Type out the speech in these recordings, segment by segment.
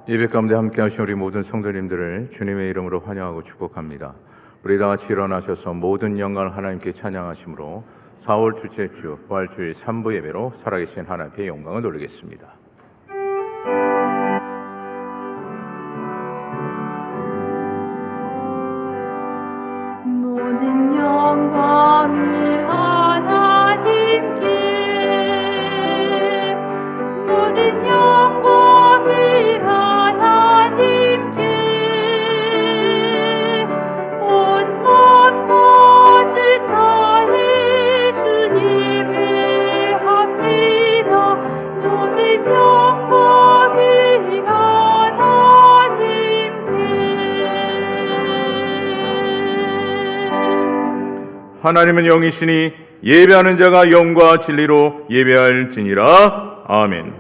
예배 가운데 함께 하신 우리 모든 성도님들을 주님의 이름으로 환영하고 축복합니다. 우리 다 같이 일어나셔서 모든 영광을 하나님께 찬양하심으로 4월 둘째 주 부활주일 3부 예배로 살아계신 하나님의 영광을 돌리겠습니다. 모든 영광을 하나님께, 모든 영광을 하나님께, 온 마음과 뜻 다해 주님 예배합니다. 모든 영광을 하나님께. 하나님은 영이시니 예배하는 자가 영과 진리로 예배할지니라. 아멘.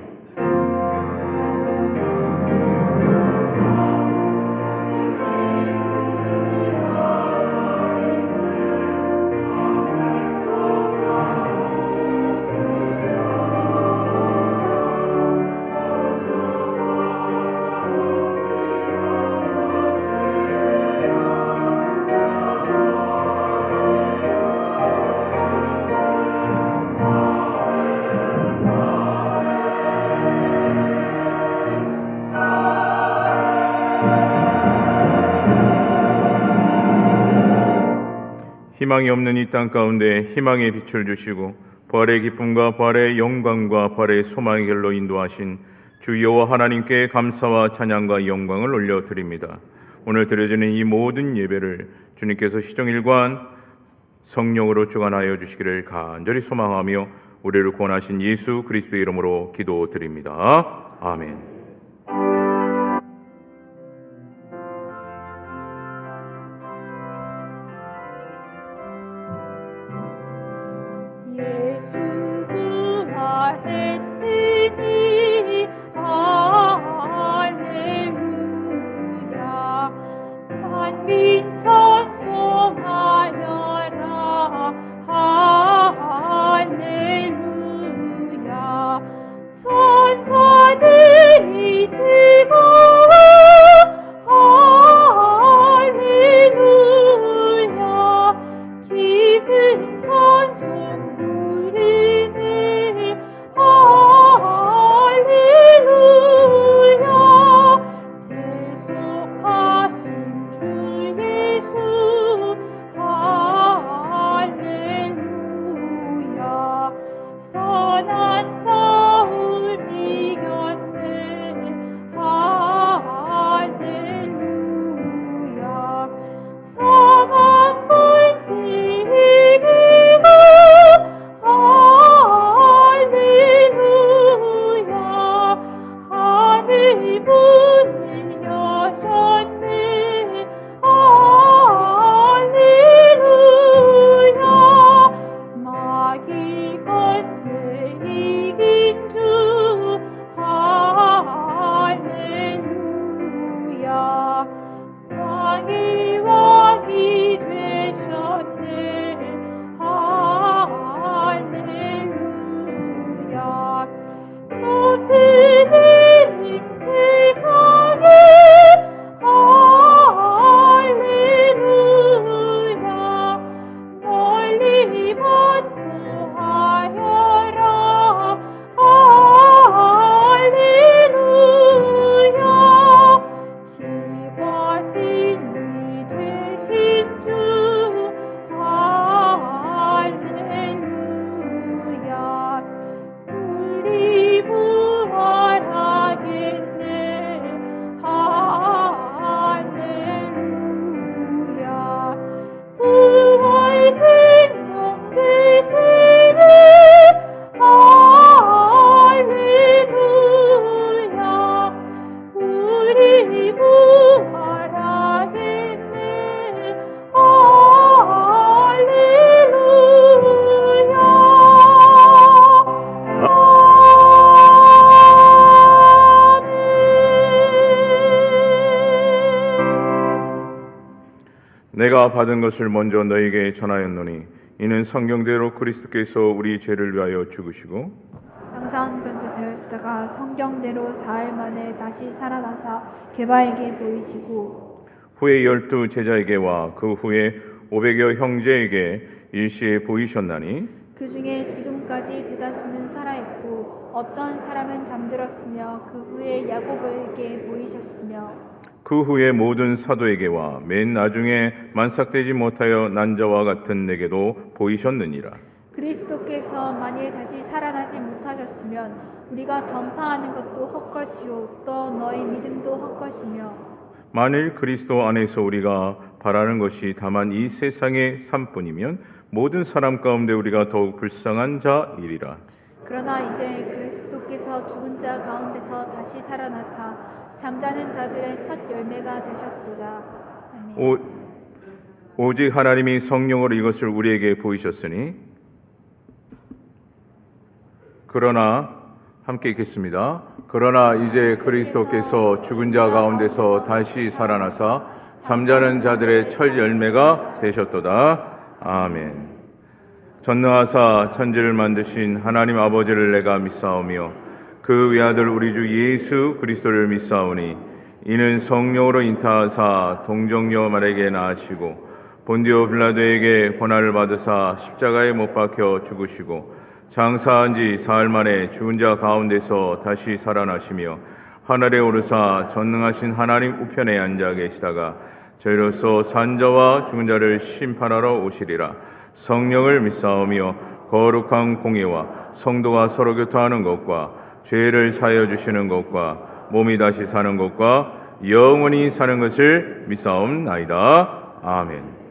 희망이 없는 이 땅 가운데 희망의 빛을 주시고 부활의 기쁨과 부활의 영광과 부활의 소망의 길로 인도하신 주 여호와 하나님께 감사와 찬양과 영광을 올려드립니다. 오늘 드려지는 이 모든 예배를 주님께서 시종일관 성령으로 주관하여 주시기를 간절히 소망하며 우리를 구원하신 예수 그리스도의 이름으로 기도드립니다. 아멘. 예수 부활했으니 할렐루야. 만민 찬송하여라. 할렐루야. 천사들이 즐거워. 할렐루야. 기쁜 찬송 누리네. 할렐루야. 대속하신 주 예수. 할렐루야. 선한 싸움 이겼네. 할렐루야. 사망 권세 이기고. 할렐루야. 하늘 문을 여셨네. 할렐루야. 마귀 권세 이긴 주. 할렐루야. 왕이 왕이 되셨네. 할렐루야. 높이 내림 세상에. 할렐루야. 널리 번포하여라. 할렐루야. 길과 진리 되신 주. 할렐루야. 우리 부활하겠네. 할렐루야. 부활 생명 되시네. 할렐루야. 우리 부활하겠네. 내가 받은 것을 먼저 너에게 전하였노니 이는 성경대로 그리스도께서 우리 죄를 위하여 죽으시고 장사한 변도 되었을 되셨다가 성경대로 사흘 만에 다시 살아나사 게바에게 보이시고 후에 12 제자에게와 그 후에 500여 형제에게 일시에 보이셨나니 그 중에 지금까지 대다수는 살아있고 어떤 사람은 잠들었으며 그 후에 야고보에게 보이셨으며 그 후에 모든 사도에게와 맨 나중에 만삭되지 못하여 난 자와 같은 내게도 보이셨느니라. 그리스도께서 만일 다시 살아나지 못하셨으면 우리가 전파하는 것도 헛것이요 또 너희 믿음도 헛것이며 만일 그리스도 안에서 우리가 바라는 것이 다만 이 세상의 삶뿐이면 모든 사람 가운데 우리가 더욱 불쌍한 자이리라. 그러나 이제 그리스도께서 죽은 자 가운데서 다시 살아나사 잠자는 자들의 첫 열매가 되셨도다. 아멘. 오직 하나님이 성령으로 이것을 우리에게 보이셨으니 그러나 함께 읽겠습니다. 그러나 이제 그리스도께서 죽은 자 가운데서 다시 살아나사 잠자는 자들의 첫 열매가 되셨도다. 아멘. 전능하사 천지를 만드신 하나님 아버지를 내가 믿사오며 그 외아들 우리 주 예수 그리스도를 믿사오니 이는 성령으로 잉타하사 동정녀 마리아에게 낳으시고 본디오 빌라도에게 고난을 받으사 십자가에 못 박혀 죽으시고 장사한 지 사흘 만에 죽은 자 가운데서 다시 살아나시며 하늘에 오르사 전능하신 하나님 우편에 앉아 계시다가 저희로서 산 자와 죽은 자를 심판하러 오시리라. 성령을 믿사오며 거룩한 공예와 성도가 서로 교통하는 것과 죄를 사하여 주시는 것과 몸이 다시 사는 것과 영원히 사는 것을 믿사옵나이다. 아멘.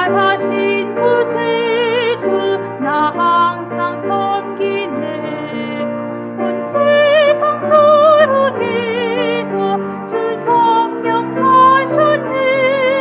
부활하신 구세주 나 항상 섬기네 온 세상 주를 믿어 주 정령 사셨네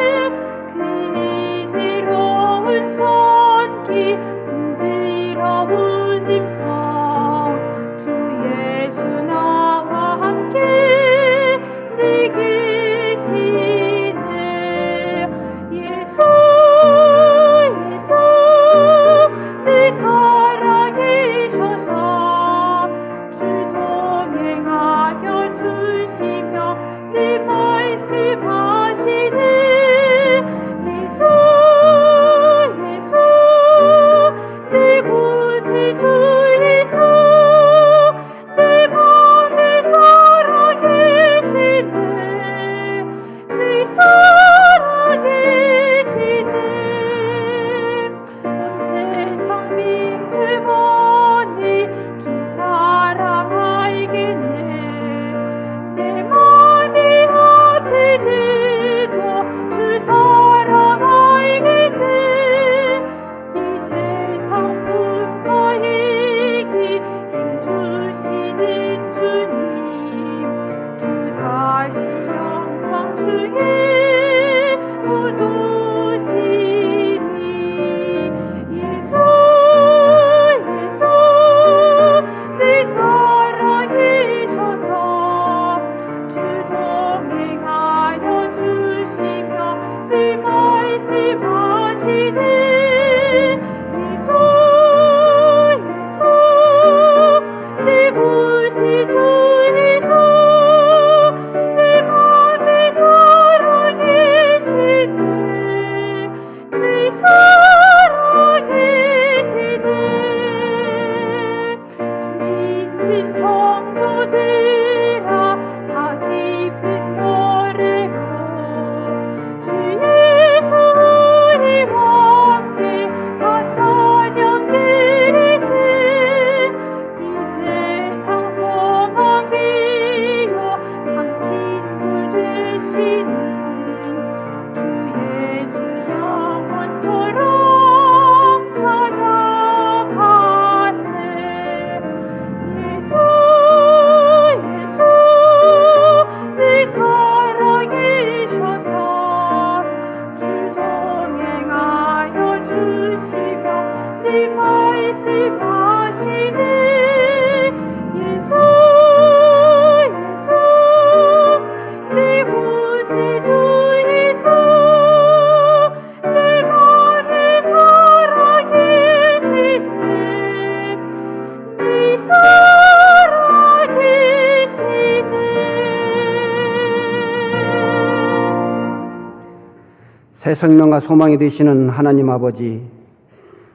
새 생명과 소망이 되시는 하나님 아버지,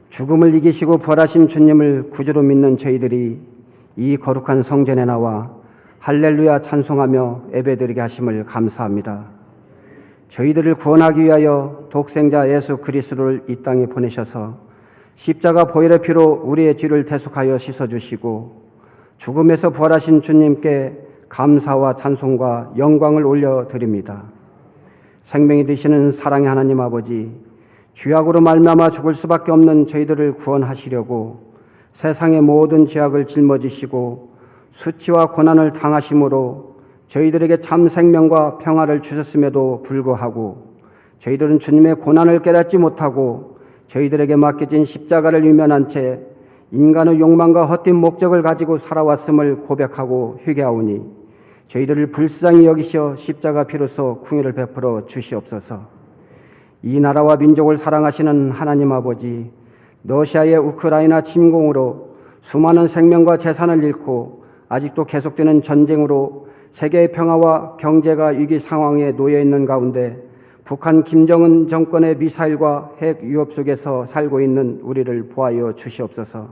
죽음을 이기시고 부활하신 주님을 구주로 믿는 저희들이 이 거룩한 성전에 나와 할렐루야 찬송하며 예배드리게 하심을 감사합니다. 저희들을 구원하기 위하여 독생자 예수 그리스도를 이 땅에 보내셔서 십자가 보혈의 피로 우리의 죄를 대속하여 씻어주시고 죽음에서 부활하신 주님께 감사와 찬송과 영광을 올려드립니다. 생명이 되시는 사랑의 하나님 아버지, 죄악으로 말미암아 죽을 수밖에 없는 저희들을 구원하시려고 세상의 모든 죄악을 짊어지시고 수치와 고난을 당하심으로 저희들에게 참 생명과 평화를 주셨음에도 불구하고 저희들은 주님의 고난을 깨닫지 못하고 저희들에게 맡겨진 십자가를 위면한 채 인간의 욕망과 헛된 목적을 가지고 살아왔음을 고백하고 회개하오니 저희들을 불쌍히 여기시어 십자가 피로써 궁유를 베풀어 주시옵소서. 이 나라와 민족을 사랑하시는 하나님 아버지, 러시아의 우크라이나 침공으로 수많은 생명과 재산을 잃고 아직도 계속되는 전쟁으로 세계의 평화와 경제가 위기 상황에 놓여 있는 가운데 북한 김정은 정권의 미사일과 핵 위협 속에서 살고 있는 우리를 보하여 주시옵소서.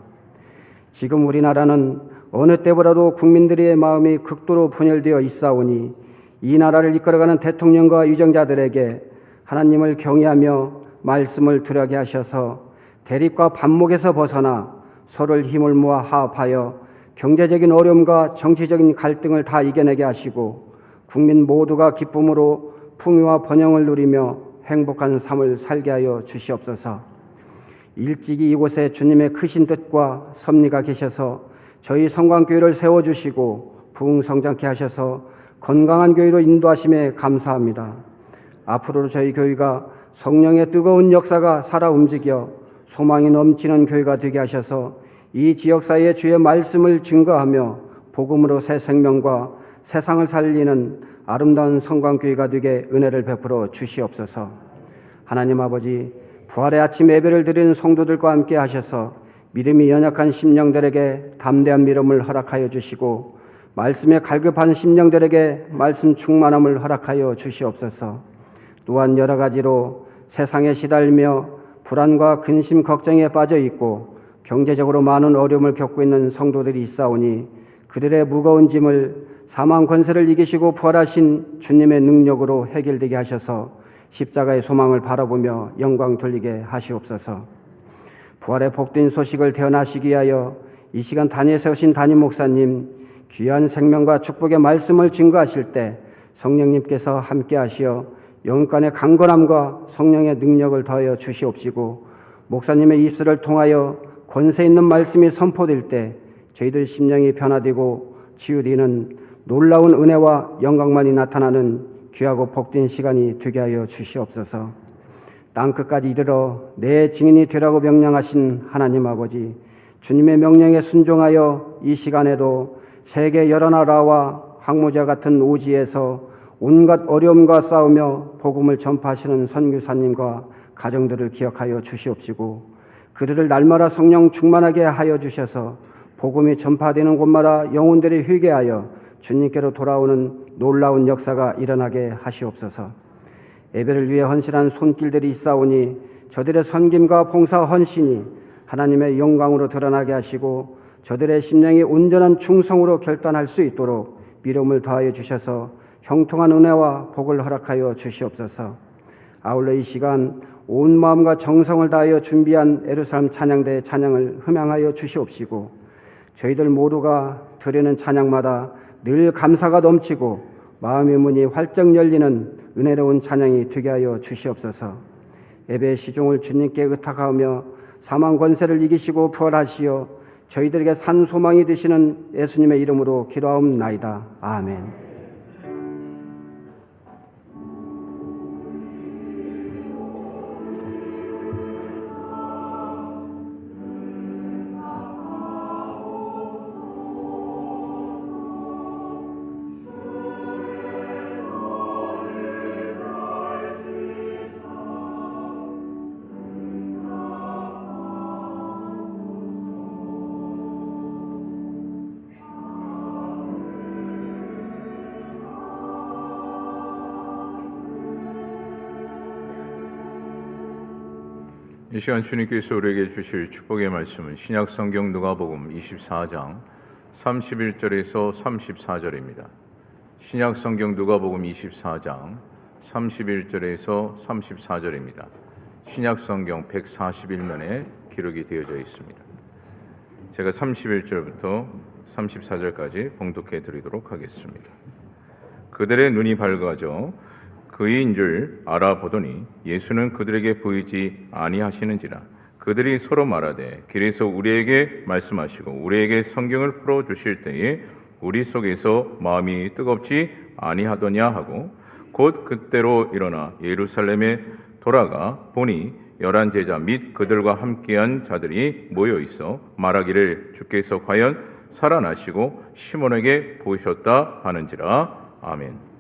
지금 우리나라는 어느 때보다도 국민들의 마음이 극도로 분열되어 있사오니 이 나라를 이끌어가는 대통령과 위정자들에게 하나님을 경외하며 말씀을 두려게 하셔서 대립과 반목에서 벗어나 서로를 힘을 모아 화합하여 경제적인 어려움과 정치적인 갈등을 다 이겨내게 하시고 국민 모두가 기쁨으로 풍요와 번영을 누리며 행복한 삶을 살게 하여 주시옵소서. 일찍이 이곳에 주님의 크신 뜻과 섭리가 계셔서 저희 성광교회를 세워주시고 부흥성장케 하셔서 건강한 교회로 인도하심에 감사합니다. 앞으로도 저희 교회가 성령의 뜨거운 역사가 살아 움직여 소망이 넘치는 교회가 되게 하셔서 이 지역사회에 주의 말씀을 증거하며 복음으로 새 생명과 세상을 살리는 아름다운 성광교회가 되게 은혜를 베풀어 주시옵소서. 하나님 아버지, 부활의 아침 예배를 드리는 성도들과 함께 하셔서 믿음이 연약한 심령들에게 담대한 믿음을 허락하여 주시고 말씀에 갈급한 심령들에게 말씀 충만함을 허락하여 주시옵소서. 또한 여러 가지로 세상에 시달리며 불안과 근심 걱정에 빠져 있고 경제적으로 많은 어려움을 겪고 있는 성도들이 있사오니 그들의 무거운 짐을 사망 권세를 이기시고 부활하신 주님의 능력으로 해결되게 하셔서 십자가의 소망을 바라보며 영광 돌리게 하시옵소서. 부활의 복된 소식을 대언하시기 위하여 이 시간 단위에 세우신 담임 목사님, 귀한 생명과 축복의 말씀을 증거하실 때 성령님께서 함께 하시어 영간의 강건함과 성령의 능력을 더하여 주시옵시고 목사님의 입술을 통하여 권세 있는 말씀이 선포될 때 저희들 심령이 변화되고 치유되는 놀라운 은혜와 영광만이 나타나는 귀하고 복된 시간이 되게 하여 주시옵소서. 땅끝까지 이르러 내 증인이 되라고 명령하신 하나님 아버지, 주님의 명령에 순종하여 이 시간에도 세계 여러 나라와 항모자 같은 오지에서 온갖 어려움과 싸우며 복음을 전파하시는 선교사님과 가정들을 기억하여 주시옵시고 그들을 날마다 성령 충만하게 하여 주셔서 복음이 전파되는 곳마다 영혼들이 회개하여 주님께로 돌아오는 놀라운 역사가 일어나게 하시옵소서. 예배를 위해 헌신한 손길들이 있사오니 저들의 섬김과 봉사 헌신이 하나님의 영광으로 드러나게 하시고 저들의 심령이 온전한 충성으로 결단할 수 있도록 믿음을 더하여 주셔서 형통한 은혜와 복을 허락하여 주시옵소서. 아울러 이 시간 온 마음과 정성을 다하여 준비한 예루살렘 찬양대의 찬양을 흠양하여 주시옵시고 저희들 모두가 드리는 찬양마다 늘 감사가 넘치고 마음의 문이 활짝 열리는 은혜로운 찬양이 되게 하여 주시옵소서. 예배의 시종을 주님께 의탁하며 사망 권세를 이기시고 부활하시어 저희들에게 산 소망이 되시는 예수님의 이름으로 기도하옵나이다. 아멘. 이 시간 주님께서 우리에게 주실 축복의 말씀은 신약 성경 누가복음 24장 31절에서 34절입니다. 신약 성경 누가복음 24장 31절에서 34절입니다. 신약 성경 141면에 기록이 되어져 있습니다. 제가 31절부터 34절까지 봉독해 드리도록 하겠습니다. 그들의 눈이 밝아져 그인 줄 알아보더니 예수는 그들에게 보이지 아니하시는지라. 그들이 서로 말하되 길에서 우리에게 말씀하시고 우리에게 성경을 풀어 주실 때에 우리 속에서 마음이 뜨겁지 아니하더냐 하고, 곧 그때로 일어나 예루살렘에 돌아가 보니 11 제자 및 그들과 함께한 자들이 모여 있어 말하기를 주께서 과연 살아나시고 시몬에게 보이셨다 하는지라. 아멘.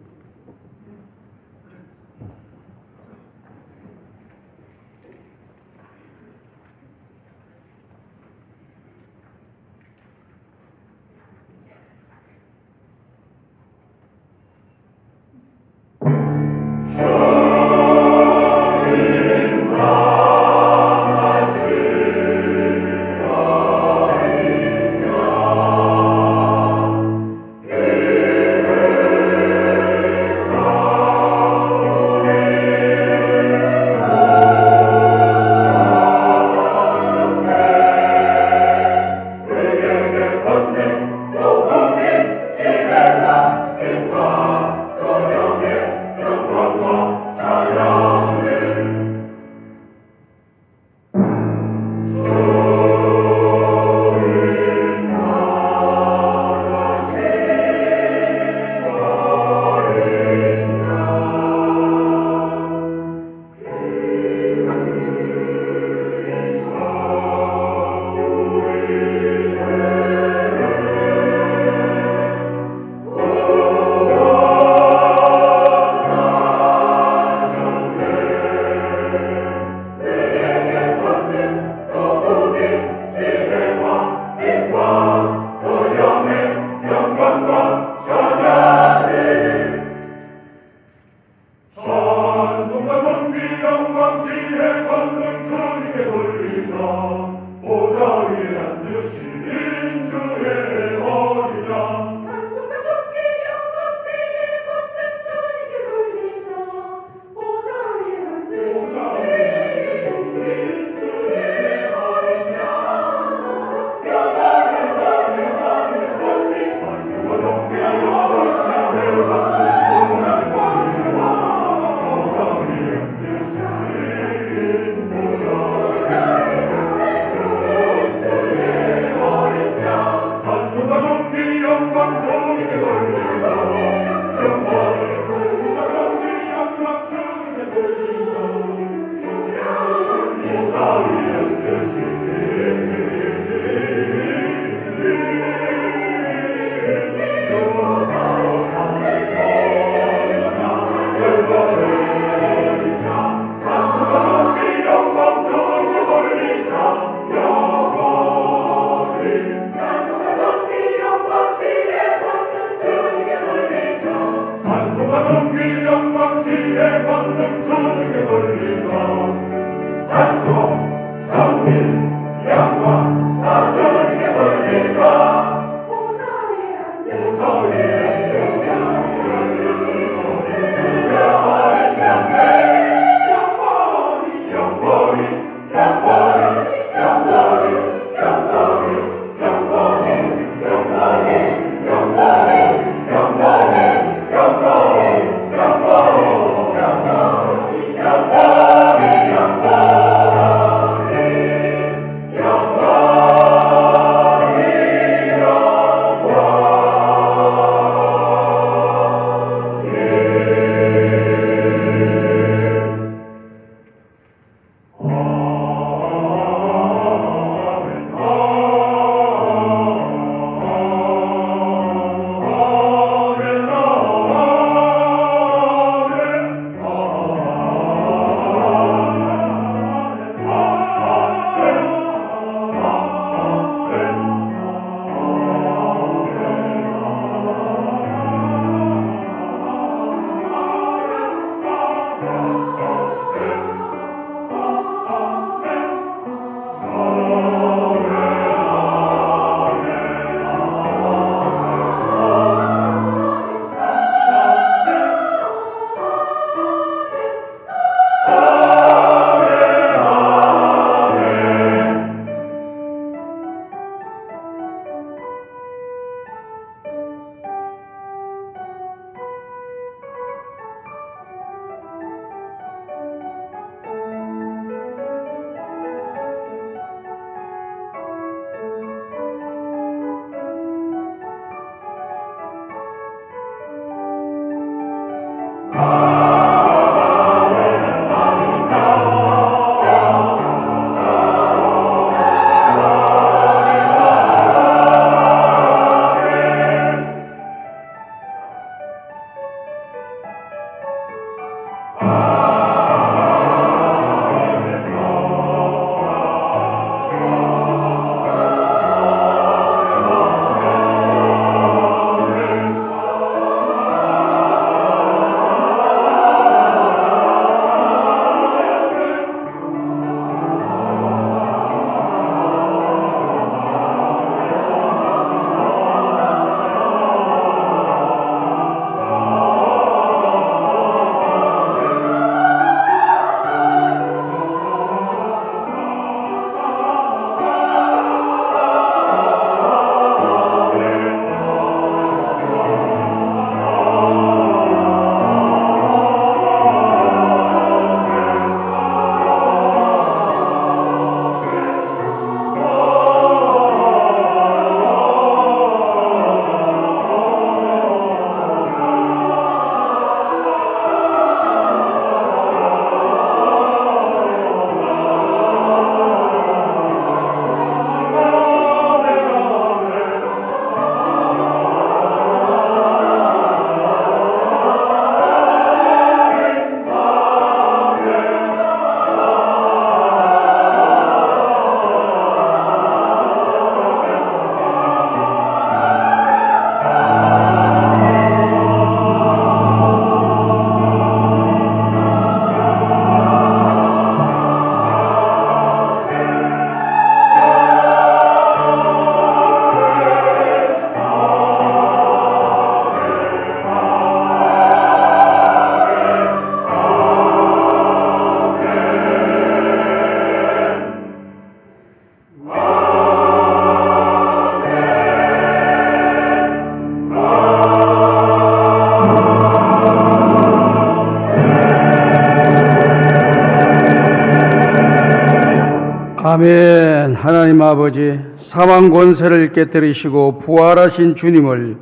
아멘. 하나님 아버지, 사망 권세를 깨뜨리시고 부활하신 주님을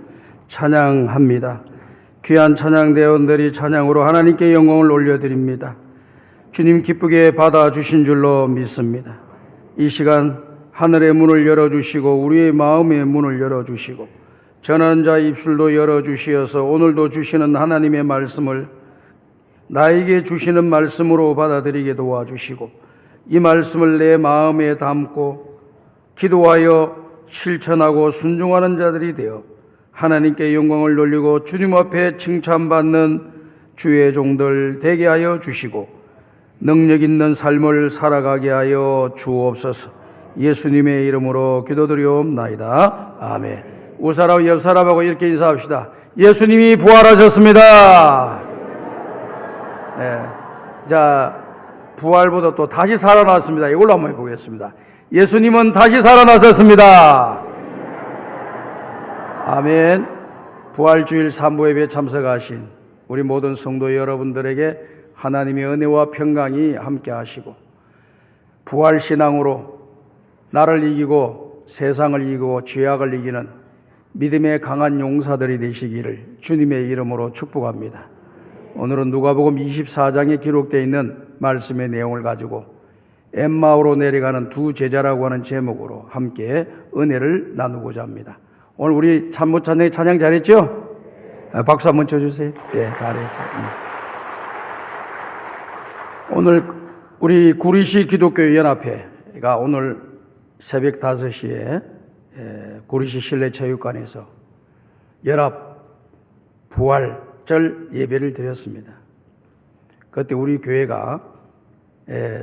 찬양합니다. 귀한 찬양대원들이 찬양으로 하나님께 영광을 올려드립니다. 주님 기쁘게 받아주신 줄로 믿습니다. 이 시간 하늘의 문을 열어주시고 우리의 마음의 문을 열어주시고 전하는 자 입술도 열어주시어서 오늘도 주시는 하나님의 말씀을 나에게 주시는 말씀으로 받아들이게 도와주시고 이 말씀을 내 마음에 담고 기도하여 실천하고 순종하는 자들이 되어 하나님께 영광을 돌리고 주님 앞에 칭찬받는 주의 종들 되게 하여 주시고 능력 있는 삶을 살아가게 하여 주옵소서. 예수님의 이름으로 기도드리옵나이다. 아멘. 우사람 옆 사람하고 이렇게 인사합시다. 예수님이 부활하셨습니다. 네. 자, 부활보다 또 다시 살아났습니다. 이걸로 한번 해보겠습니다. 예수님은 다시 살아나셨습니다. 아멘. 부활주일 3부 예배에 참석하신 우리 모든 성도 여러분들에게 하나님의 은혜와 평강이 함께 하시고 부활신앙으로 나를 이기고 세상을 이기고 죄악을 이기는 믿음의 강한 용사들이 되시기를 주님의 이름으로 축복합니다. 오늘은 누가복음 24장에 기록되어 있는 말씀의 내용을 가지고 엠마오로 내려가는 두 제자라고 하는 제목으로 함께 은혜를 나누고자 합니다. 오늘 우리 참모찬양 찬양 잘했죠? 박수 한번 쳐주세요. 네, 잘했어요. 오늘 우리 구리시 기독교 연합회가 오늘 새벽 5시에 구리시 실내체육관에서 연합 부활절 예배를 드렸습니다. 그때 우리 교회가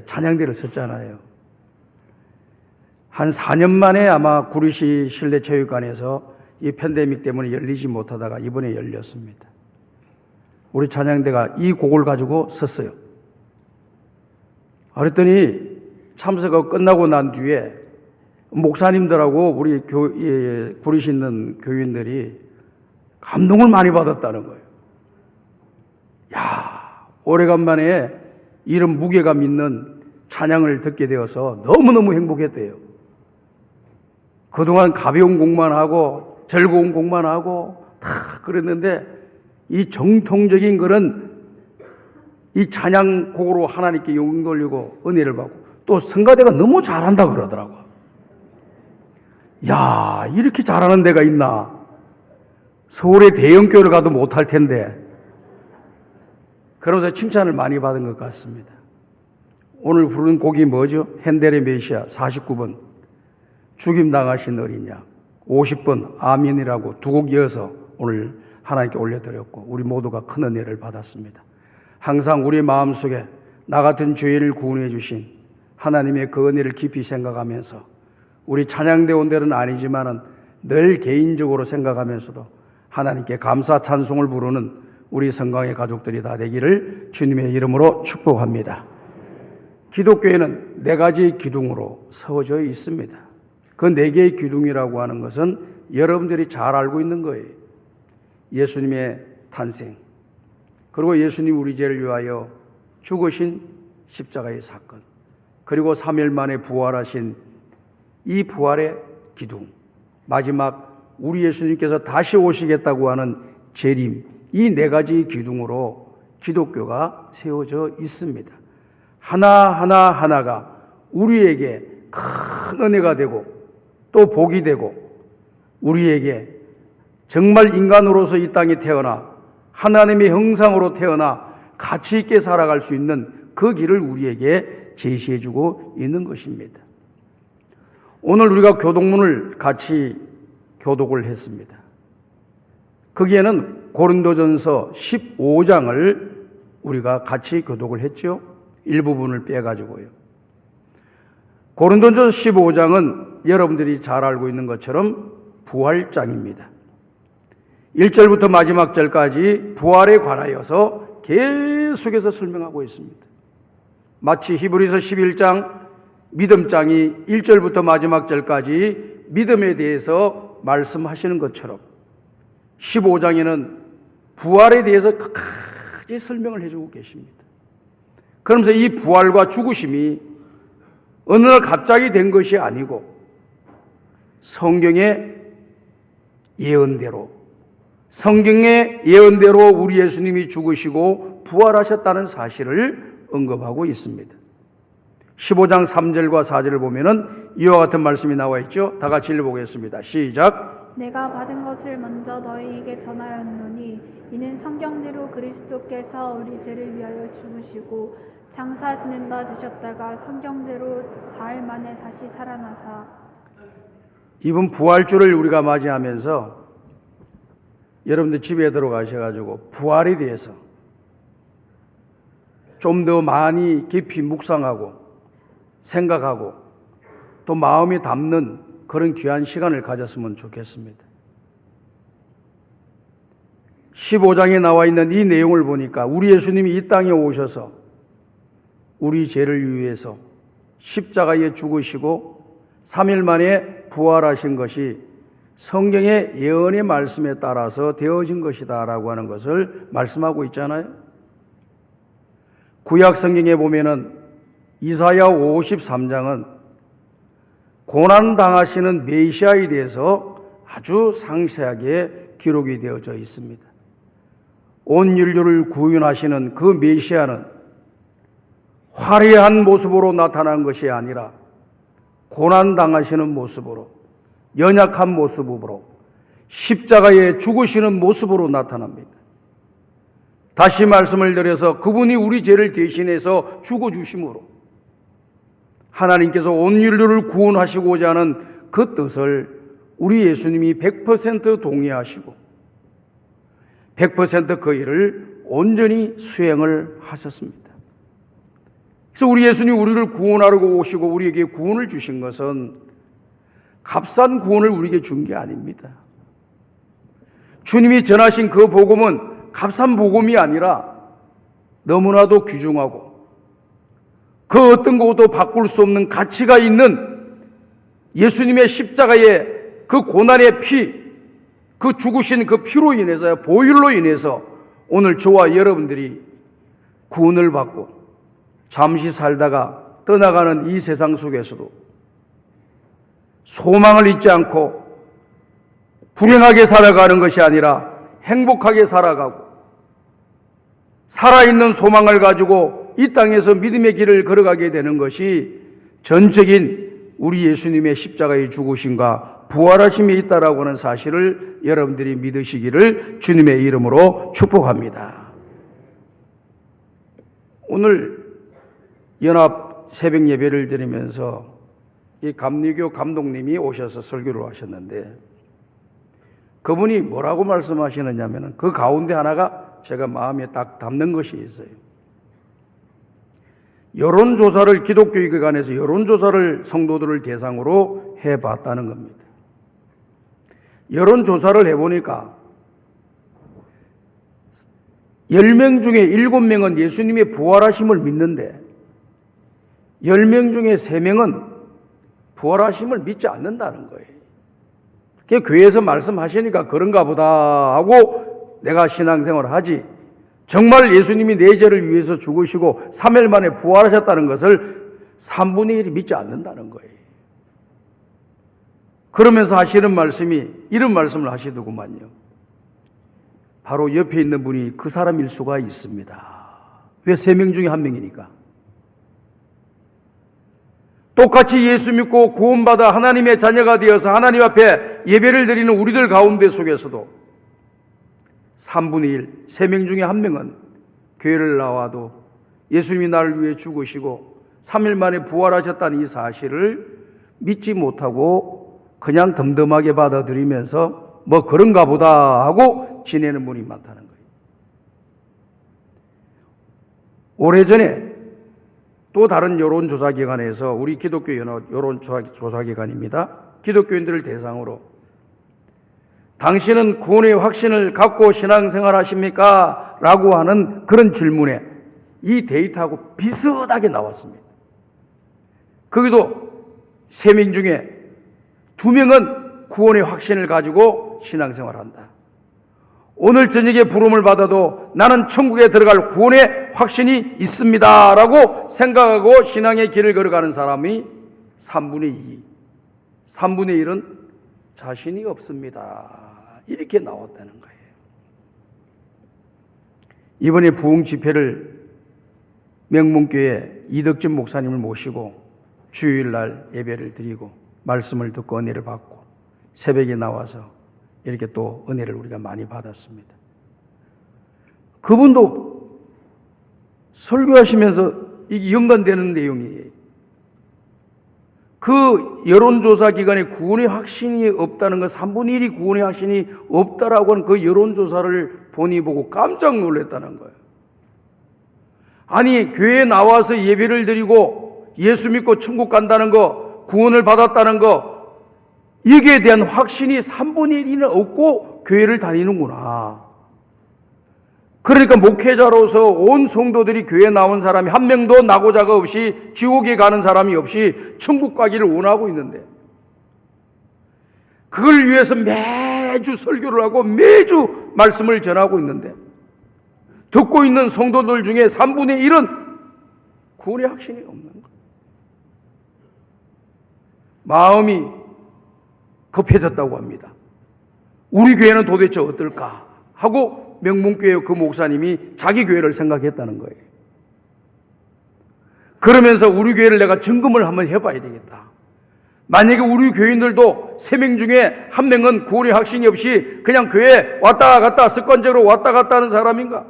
찬양대를 섰잖아요. 한 4년 만에 아마 구리시 실내체육관에서 이 팬데믹 때문에 열리지 못하다가 이번에 열렸습니다. 우리 찬양대가 이 곡을 가지고 섰어요. 그랬더니 참석하고 끝나고 난 뒤에 목사님들하고 우리 구리시 있는 교인들이 감동을 많이 받았다는 거예요. 야, 오래간만에 이런 무게감 있는 찬양을 듣게 되어서 너무너무 행복했대요. 그동안 가벼운 곡만 하고 즐거운 곡만 하고 다 그랬는데 이 정통적인 그런 이 찬양곡으로 하나님께 영광 돌리고 은혜를 받고 또 성가대가 너무 잘한다 그러더라고. 야, 이렇게 잘하는 데가 있나? 서울의 대형교회를 가도 못할 텐데. 그러면서 칭찬을 많이 받은 것 같습니다. 오늘 부른 곡이 뭐죠? 핸델의 메시아 49번 죽임당하신 어린 양, 50번 아멘이라고 두 곡 이어서 오늘 하나님께 올려드렸고 우리 모두가 큰 은혜를 받았습니다. 항상 우리 마음속에 나 같은 죄인을 구원해 주신 하나님의 그 은혜를 깊이 생각하면서 우리 찬양대원들은 아니지만은 늘 개인적으로 생각하면서도 하나님께 감사 찬송을 부르는 우리 성강의 가족들이 다 되기를 주님의 이름으로 축복합니다. 기독교회는 4가지 기둥으로 세워져 있습니다. 그 4개의 기둥이라고 하는 것은 여러분들이 잘 알고 있는 거예요. 예수님의 탄생, 그리고 예수님 우리 죄를 위하여 죽으신 십자가의 사건, 그리고 3일 만에 부활하신 이 부활의 기둥, 마지막 우리 예수님께서 다시 오시겠다고 하는 재림, 이 4가지 기둥으로 기독교가 세워져 있습니다. 하나가 우리에게 큰 은혜가 되고 또 복이 되고 우리에게 정말 인간으로서 이 땅에 태어나 하나님의 형상으로 태어나 가치 있게 살아갈 수 있는 그 길을 우리에게 제시해주고 있는 것입니다. 오늘 우리가 교독문을 같이 교독을 했습니다. 거기에는 고린도전서 15장을 우리가 같이 교독을 했죠. 일부분을 빼가지고요. 고린도전서 15장은 여러분들이 잘 알고 있는 것처럼 부활장입니다. 1절부터 마지막 절까지 부활에 관하여서 계속해서 설명하고 있습니다. 마치 히브리서 11장 믿음장이 1절부터 마지막 절까지 믿음에 대해서 말씀하시는 것처럼 15장에는 부활에 대해서 끝까지 설명을 해주고 계십니다. 그러면서 이 부활과 죽으심이 어느 날 갑자기 된 것이 아니고 성경의 예언대로 우리 예수님이 죽으시고 부활하셨다는 사실을 언급하고 있습니다. 15장 3절과 4절을 보면은 이와 같은 말씀이 나와 있죠. 다 같이 읽어보겠습니다. 시작. 내가 받은 것을 먼저 너희에게 전하였노니 이는 성경대로 그리스도께서 우리 죄를 위하여 죽으시고 장사 지는 바 되셨다가 성경대로 사흘 만에 다시 살아나사. 이번 부활주를 우리가 맞이하면서 여러분들 집에 들어가셔가지고 부활에 대해서 좀 더 많이 깊이 묵상하고 생각하고 또 마음에 담는 그런 귀한 시간을 가졌으면 좋겠습니다. 15장에 나와 있는 이 내용을 보니까 우리 예수님이 이 땅에 오셔서 우리 죄를 위해서 십자가에 죽으시고 3일 만에 부활하신 것이 성경의 예언의 말씀에 따라서 되어진 것이다 라고 하는 것을 말씀하고 있잖아요. 구약 성경에 보면은 이사야 53장은 고난당하시는 메시아에 대해서 아주 상세하게 기록이 되어져 있습니다. 온 인류를 구원하시는 그 메시아는 화려한 모습으로 나타난 것이 아니라 고난당하시는 모습으로, 연약한 모습으로, 십자가에 죽으시는 모습으로 나타납니다. 다시 말씀을 드려서 그분이 우리 죄를 대신해서 죽어주심으로 하나님께서 온 인류를 구원하시고자 하는 그 뜻을 우리 예수님이 100% 동의하시고 100% 그 일을 온전히 수행을 하셨습니다. 그래서 우리 예수님이 우리를 구원하려고 오시고 우리에게 구원을 주신 것은 값싼 구원을 우리에게 준 게 아닙니다. 주님이 전하신 그 복음은 값싼 복음이 아니라 너무나도 귀중하고 그 어떤 것도 바꿀 수 없는 가치가 있는 예수님의 십자가의 그 고난의 피, 그 죽으신 그 피로 인해서, 보혈로 인해서 오늘 저와 여러분들이 구원을 받고 잠시 살다가 떠나가는 이 세상 속에서도 소망을 잊지 않고 불행하게 살아가는 것이 아니라 행복하게 살아가고 살아있는 소망을 가지고 이 땅에서 믿음의 길을 걸어가게 되는 것이 전적인 우리 예수님의 십자가의 죽으심과 부활하심에 있다라고 하는 사실을 여러분들이 믿으시기를 주님의 이름으로 축복합니다. 오늘 연합 새벽 예배를 드리면서 이 감리교 감독님이 오셔서 설교를 하셨는데 그분이 뭐라고 말씀하시느냐면 그 가운데 하나가 제가 마음에 딱 담는 것이 있어요. 여론조사를 기독교회관에서 여론조사를 성도들을 대상으로 해봤다는 겁니다. 여론조사를 해보니까 10명 중에 7명은 예수님의 부활하심을 믿는데 10명 중에 3명은 부활하심을 믿지 않는다는 거예요. 그게 교회에서 말씀하시니까 그런가 보다 하고 내가 신앙생활을 하지 정말 예수님이 내 죄를 위해서 죽으시고 3일 만에 부활하셨다는 것을 3분의 1이 믿지 않는다는 거예요. 그러면서 하시는 말씀이 이런 말씀을 하시더구만요. 바로 옆에 있는 분이 그 사람일 수가 있습니다. 왜 3명 중에 1명이니까. 똑같이 예수 믿고 구원받아 하나님의 자녀가 되어서 하나님 앞에 예배를 드리는 우리들 가운데 속에서도 3분의 1, 3명 중에 1명은 교회를 나와도 예수님이 나를 위해 죽으시고 3일 만에 부활하셨다는 이 사실을 믿지 못하고 그냥 덤덤하게 받아들이면서 뭐 그런가 보다 하고 지내는 분이 많다는 거예요. 오래전에 또 다른 여론조사기관에서 우리 기독교 여론조사기관입니다. 기독교인들을 대상으로 당신은 구원의 확신을 갖고 신앙생활 하십니까? 라고 하는 그런 질문에 이 데이터하고 비슷하게 나왔습니다. 거기도 3명 중에 2명은 구원의 확신을 가지고 신앙생활한다. 오늘 저녁에 부름을 받아도 나는 천국에 들어갈 구원의 확신이 있습니다 라고 생각하고 신앙의 길을 걸어가는 사람이 3분의 2, 3분의 1은 자신이 없습니다. 이렇게 나왔다는 거예요. 이번에 부흥 집회를 명문교회 이덕진 목사님을 모시고 주일날 예배를 드리고 말씀을 듣고 은혜를 받고 새벽에 나와서 이렇게 또 은혜를 우리가 많이 받았습니다. 그분도 설교하시면서 이게 연관되는 내용이에요. 그 여론조사 기관에 구원의 확신이 없다는 것, 3분의 1이 구원의 확신이 없다라고 하는 그 여론조사를 보니 보고 깜짝 놀랐다는 거예요. 아니, 교회에 나와서 예배를 드리고 예수 믿고 천국 간다는 거, 구원을 받았다는 거, 여기에 대한 확신이 3분의 1이나 없고 교회를 다니는구나. 그러니까 목회자로서 온 성도들이 교회에 나온 사람이 한 명도 나고자가 없이 지옥에 가는 사람이 없이 천국 가기를 원하고 있는데, 그걸 위해서 매주 설교를 하고 매주 말씀을 전하고 있는데, 듣고 있는 성도들 중에 3분의 1은 구원의 확신이 없는 거예요. 마음이 급해졌다고 합니다. 우리 교회는 도대체 어떨까 하고 명문교회 그 목사님이 자기 교회를 생각했다는 거예요. 그러면서 우리 교회를 내가 점검을 한번 해봐야 되겠다. 만약에 우리 교인들도 3명 중에 1명은 구원의 확신이 없이 그냥 교회에 왔다 갔다 습관적으로 왔다 갔다 하는 사람인가?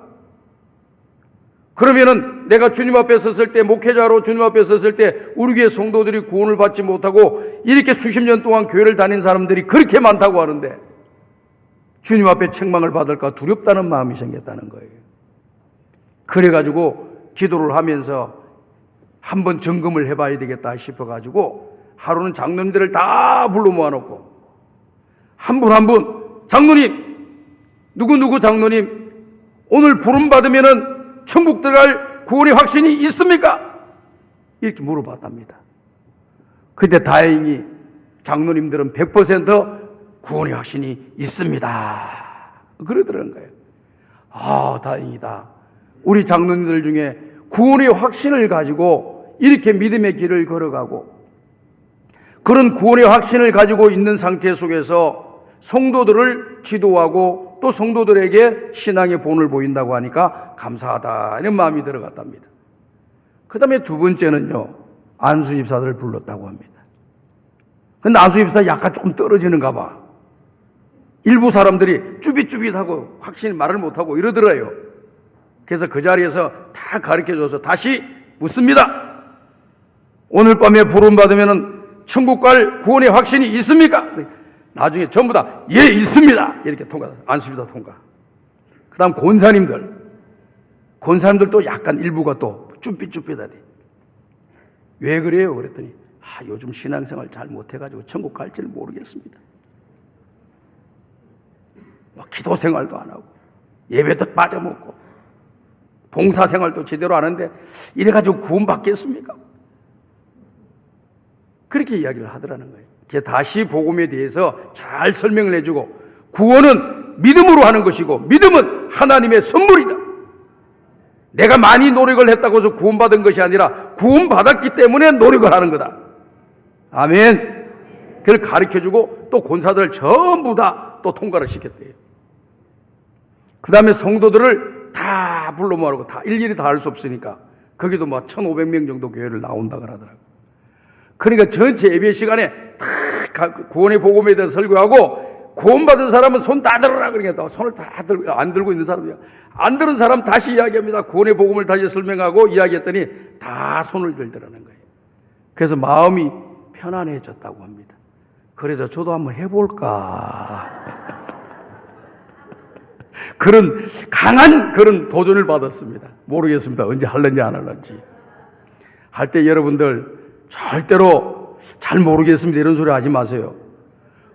그러면은 내가 주님 앞에 섰을 때, 목회자로 주님 앞에 섰을 때 우리 교회 성도들이 구원을 받지 못하고 이렇게 수십 년 동안 교회를 다닌 사람들이 그렇게 많다고 하는데 주님 앞에 책망을 받을까 두렵다는 마음이 생겼다는 거예요. 그래가지고 기도를 하면서 한번 점검을 해봐야 되겠다 싶어가지고 하루는 장로님들을 다 불러 모아놓고 한 분 한 분, 장로님, 누구누구 장로님, 오늘 부름받으면은 천국 들어갈 구원의 확신이 있습니까? 이렇게 물어봤답니다. 그때 다행히 장로님들은 100% 구원의 확신이 있습니다. 그러더라는 거예요. 아, 다행이다. 우리 장로님들 중에 구원의 확신을 가지고 이렇게 믿음의 길을 걸어가고 그런 구원의 확신을 가지고 있는 상태 속에서 성도들을 지도하고 또 성도들에게 신앙의 본을 보인다고 하니까 감사하다는 마음이 들어갔답니다. 그 다음에 두 번째는요, 안수집사들을 불렀다고 합니다. 근데 안수집사 약간 조금 떨어지는가 봐. 일부 사람들이 쭈빗쭈빗하고 확실히 말을 못하고 이러더래요. 그래서 그 자리에서 다 가르쳐줘서 다시 묻습니다. 오늘 밤에 부름받으면 천국 갈 구원의 확신이 있습니까? 나중에 전부 다 예, 있습니다. 이렇게 통과, 안수집사 통과. 그 다음 권사님들도 약간 일부가 또 쭈삣쭈삣하대. 왜 그래요? 그랬더니 요즘 신앙생활 잘 못해가지고 천국 갈지를 모르겠습니다. 기도 생활도 안 하고 예배도 빠져먹고 봉사생활도 제대로 안 하는데 이래가지고 구원받겠습니까? 그렇게 이야기를 하더라는 거예요. 다시 복음에 대해서 잘 설명을 해주고, 구원은 믿음으로 하는 것이고 믿음은 하나님의 선물이다. 내가 많이 노력을 했다고 해서 구원받은 것이 아니라 구원받았기 때문에 노력을 하는 거다. 아멘. 그걸 가르쳐주고 또 권사들을 전부 다 또 통과를 시켰대요. 그 다음에 성도들을 다 불러 모으고 다 일일이 다 할 수 없으니까 거기도 1,500명 정도 교회를 나온다 그러더라고요. 그러니까 전체 예배 시간에 다 구원의 복음에 대해서 설교하고, 구원받은 사람은 손 다 들어라 그러니까 손을 다 들고, 안 들고 있는 사람이야. 안 들은 사람 다시 이야기합니다. 구원의 복음을 다시 설명하고 이야기했더니 다 손을 들더라는 거예요. 그래서 마음이 편안해졌다고 합니다. 그래서 저도 한번 해볼까. 그런 강한 그런 도전을 받았습니다. 모르겠습니다. 언제 할는지 안 할는지. 할 때 여러분들 절대로 잘 모르겠습니다 이런 소리 하지 마세요.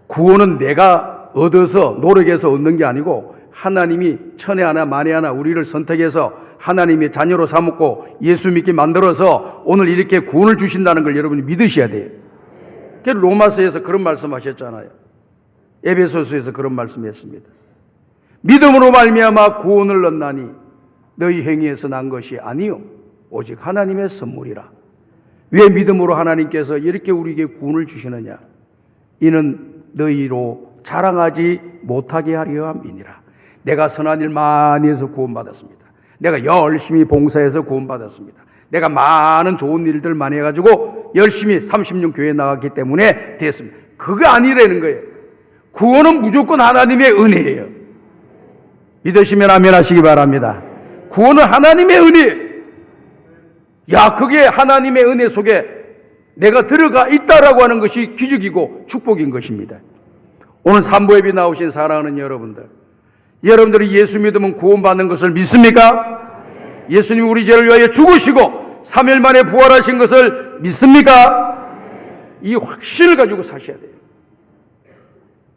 구원은 내가 얻어서 노력해서 얻는 게 아니고 하나님이 천에 하나 만에 하나 우리를 선택해서 하나님의 자녀로 삼고 예수 믿게 만들어서 오늘 이렇게 구원을 주신다는 걸 여러분이 믿으셔야 돼요. 그래서 로마서에서 그런 말씀하셨잖아요. 에베소서에서 그런 말씀했습니다. 믿음으로 말미암아 구원을 얻나니 너희 행위에서 난 것이 아니요 오직 하나님의 선물이라. 왜 믿음으로 하나님께서 이렇게 우리에게 구원을 주시느냐? 이는 너희로 자랑하지 못하게 하려 함이니라. 내가 선한 일 많이 해서 구원받았습니다. 내가 열심히 봉사해서 구원받았습니다. 내가 많은 좋은 일들 많이 해가지고 열심히 30년 교회 나갔기 때문에 됐습니다. 그거 아니라는 거예요. 구원은 무조건 하나님의 은혜예요. 믿으시면 아멘 하시기 바랍니다. 구원은 하나님의 은혜예요. 야, 그게 하나님의 은혜 속에 내가 들어가 있다라고 하는 것이 기적이고 축복인 것입니다. 오늘 삼보예배 나오신 사랑하는 여러분들, 여러분들이 예수 믿으면 구원받는 것을 믿습니까? 예수님이 우리 죄를 위하여 죽으시고 3일 만에 부활하신 것을 믿습니까? 이 확신을 가지고 사셔야 돼요.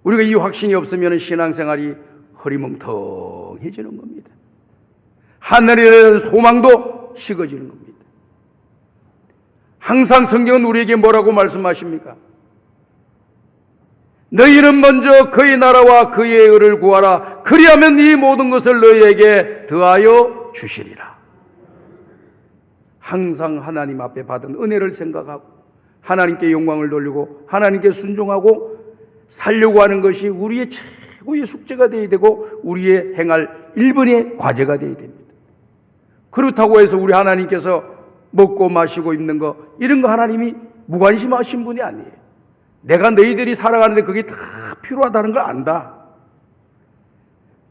우리가 이 확신이 없으면 신앙생활이 허리멍텅해지는 겁니다. 하늘에 대한 소망도 식어지는 겁니다. 항상 성경은 우리에게 뭐라고 말씀하십니까? 너희는 먼저 그의 나라와 그의 의를 구하라. 그리하면 이 모든 것을 너희에게 더하여 주시리라. 항상 하나님 앞에 받은 은혜를 생각하고 하나님께 영광을 돌리고 하나님께 순종하고 살려고 하는 것이 우리의 최고의 숙제가 되어야 되고 우리의 행할 1번의 과제가 되어야 됩니다. 그렇다고 해서 우리 하나님께서 먹고 마시고 입는 거 이런 거 하나님이 무관심하신 분이 아니에요. 내가 너희들이 살아가는데 그게 다 필요하다는 걸 안다.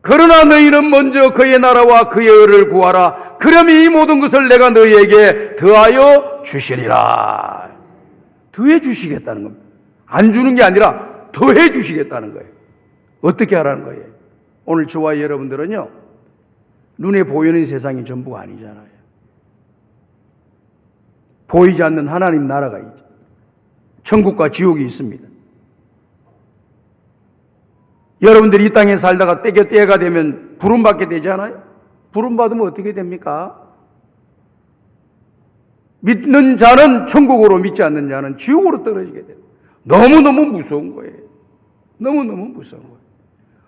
그러나 너희는 먼저 그의 나라와 그의 의를 구하라. 그러면 이 모든 것을 내가 너희에게 더하여 주시리라. 더해 주시겠다는 겁니다. 안 주는 게 아니라 더해 주시겠다는 거예요. 어떻게 하라는 거예요? 오늘 저와 여러분들은요, 눈에 보이는 세상이 전부가 아니잖아요. 보이지 않는 하나님 나라가 있죠. 천국과 지옥이 있습니다. 여러분들이 이 땅에 살다가 때가 되면 부름받게 되잖아요. 부름받으면 어떻게 됩니까? 믿는 자는 천국으로, 믿지 않는 자는 지옥으로 떨어지게 돼요. 너무너무 무서운 거예요. 너무너무 무서운 거예요.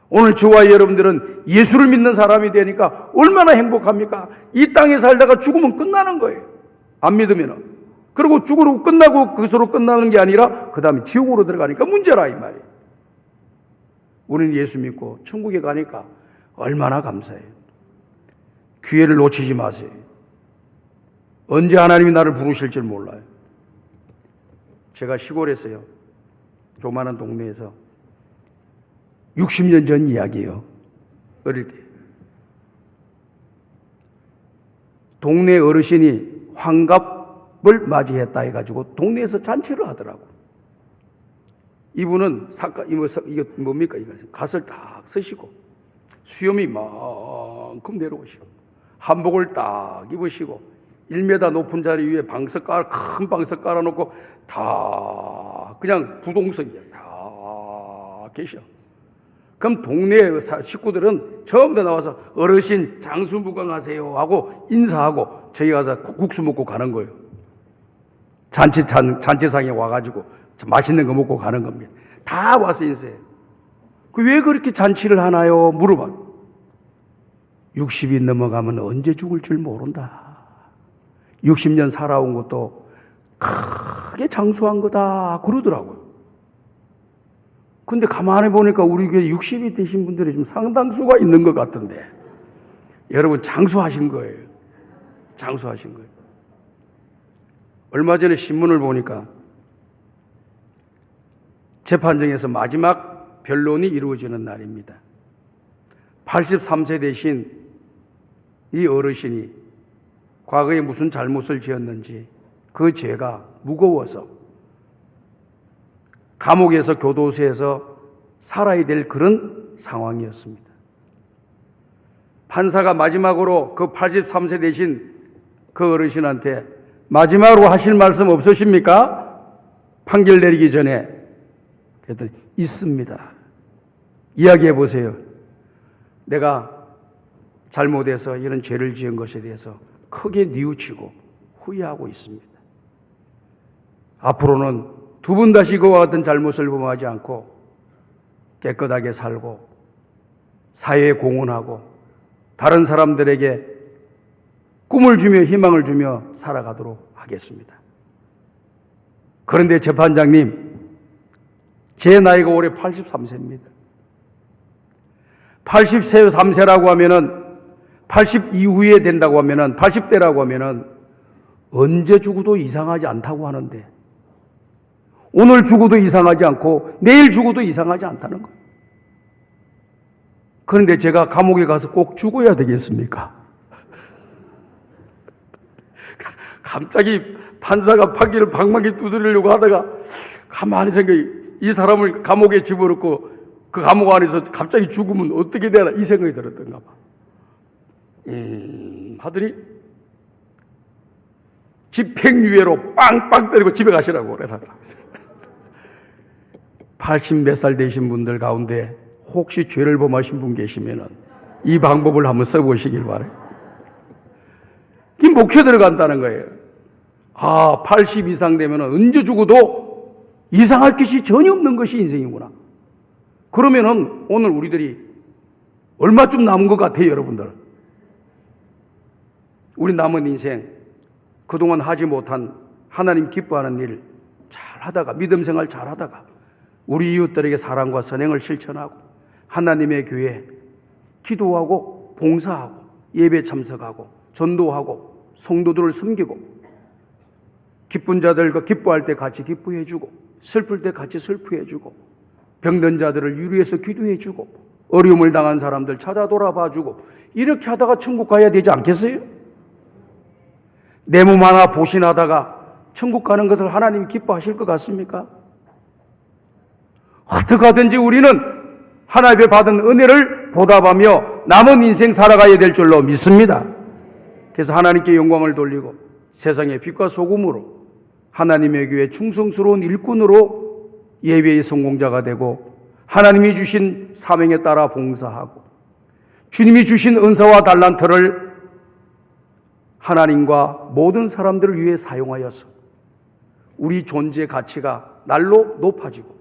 오늘 저와 여러분들은 예수를 믿는 사람이 되니까 얼마나 행복합니까? 이 땅에 살다가 죽으면 끝나는 거예요. 안 믿으면. 그리고 죽으로 끝나고 그것으로 끝나는 게 아니라 그 다음에 지옥으로 들어가니까 문제라 이 말이에요. 우리는 예수 믿고 천국에 가니까 얼마나 감사해요. 기회를 놓치지 마세요. 언제 하나님이 나를 부르실지 몰라요. 제가 시골에서요, 조그마한 동네에서 60년 전 이야기예요. 어릴 때 동네 어르신이 환갑을 맞이했다 해가지고 동네에서 잔치를 하더라고. 이분은 이거 뭡니까? 이거 갓을 딱 쓰시고 수염이 이만큼 내려오시고 한복을 딱 입으시고 1m 높은 자리 위에 큰 방석 깔아놓고 다 그냥 부동석이야. 다 계셔. 그럼 동네 식구들은 처음 다 나와서 어르신 장수무강하세요 하고 인사하고 저희 가서 국수 먹고 가는 거예요. 잔치상에 와가지고 맛있는 거 먹고 가는 겁니다. 다 와서 인사해요. 왜 그렇게 잔치를 하나요? 물어봐. 60이 넘어가면 언제 죽을 줄 모른다. 60년 살아온 것도 크게 장수한 거다 그러더라고요. 근데 가만히 보니까 우리 교회 60이 되신 분들이 좀 상당수가 있는 것 같은데 여러분 장수하신 거예요. 장수하신 거예요. 얼마 전에 신문을 보니까 재판정에서 마지막 변론이 이루어지는 날입니다. 83세 되신 이 어르신이 과거에 무슨 잘못을 지었는지 그 죄가 무거워서 감옥에서 교도소에서 살아야 될 그런 상황이었습니다. 판사가 마지막으로 그 83세 되신 그 어르신한테 마지막으로 하실 말씀 없으십니까? 판결 내리기 전에. 그랬더니 있습니다. 이야기해 보세요. 내가 잘못해서 이런 죄를 지은 것에 대해서 크게 뉘우치고 후회하고 있습니다. 앞으로는 두 번 다시 그와 같은 잘못을 범하지 않고 깨끗하게 살고 사회에 공헌하고 다른 사람들에게 꿈을 주며 희망을 주며 살아가도록 하겠습니다. 그런데 재판장님, 제 나이가 올해 83세입니다. 83세라고 하면은 80 이후에 된다고 하면은 80대라고 하면은 언제 죽어도 이상하지 않다고 하는데 오늘 죽어도 이상하지 않고 내일 죽어도 이상하지 않다는 거예요. 그런데 제가 감옥에 가서 꼭 죽어야 되겠습니까? 갑자기 판사가 판기를 방망이 두드리려고 하다가 가만히 생각해, 이 사람을 감옥에 집어넣고 그 감옥 안에서 갑자기 죽으면 어떻게 되나 이 생각이 들었던가 봐. 하더니 집행유예로 빵빵 때리고 집에 가시라고 그러더라. 80 몇 살 되신 분들 가운데 혹시 죄를 범하신 분 계시면은 이 방법을 한번 써보시길 바래요. 이 목회 들어간다는 거예요. 80 이상 되면 언제 죽어도 이상할 것이 전혀 없는 것이 인생이구나. 그러면은 오늘 우리들이 얼마쯤 남은 것 같아요, 여러분들? 우리 남은 인생 그동안 하지 못한 하나님 기뻐하는 일 잘 하다가, 믿음 생활 잘 하다가, 우리 이웃들에게 사랑과 선행을 실천하고 하나님의 교회 기도하고 봉사하고 예배 참석하고 전도하고 성도들을 섬기고 기쁜 자들과 기뻐할 때 같이 기뻐해주고 슬플 때 같이 슬퍼해주고 병든 자들을 위로해서 기도해주고 어려움을 당한 사람들 찾아 돌아봐주고 이렇게 하다가 천국 가야 되지 않겠어요? 내 몸 하나 보신하다가 천국 가는 것을 하나님이 기뻐하실 것 같습니까? 어떻게 하든지 우리는 하나님의 받은 은혜를 보답하며 남은 인생 살아가야 될 줄로 믿습니다. 그래서 하나님께 영광을 돌리고 세상의 빛과 소금으로 하나님의 교회 충성스러운 일꾼으로 예배의 성공자가 되고 하나님이 주신 사명에 따라 봉사하고 주님이 주신 은사와 달란트를 하나님과 모든 사람들을 위해 사용하여서 우리 존재의 가치가 날로 높아지고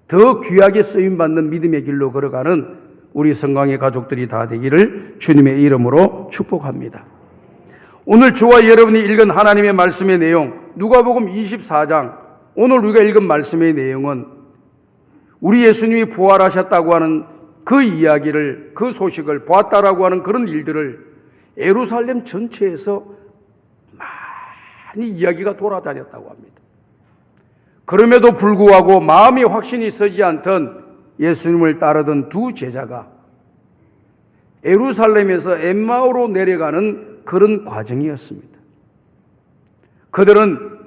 더 귀하게 쓰임받는 믿음의 길로 걸어가는 우리 성광의 가족들이 다 되기를 주님의 이름으로 축복합니다. 오늘 저와 여러분이 읽은 하나님의 말씀의 내용, 누가복음 24장, 오늘 우리가 읽은 말씀의 내용은 우리 예수님이 부활하셨다고 하는 그 이야기를, 그 소식을 보았다라고 하는 그런 일들을 예루살렘 전체에서 많이 이야기가 돌아다녔다고 합니다. 그럼에도 불구하고 마음이 확신이 서지 않던 예수님을 따르던 두 제자가 예루살렘에서 엠마오로 내려가는 그런 과정이었습니다. 그들은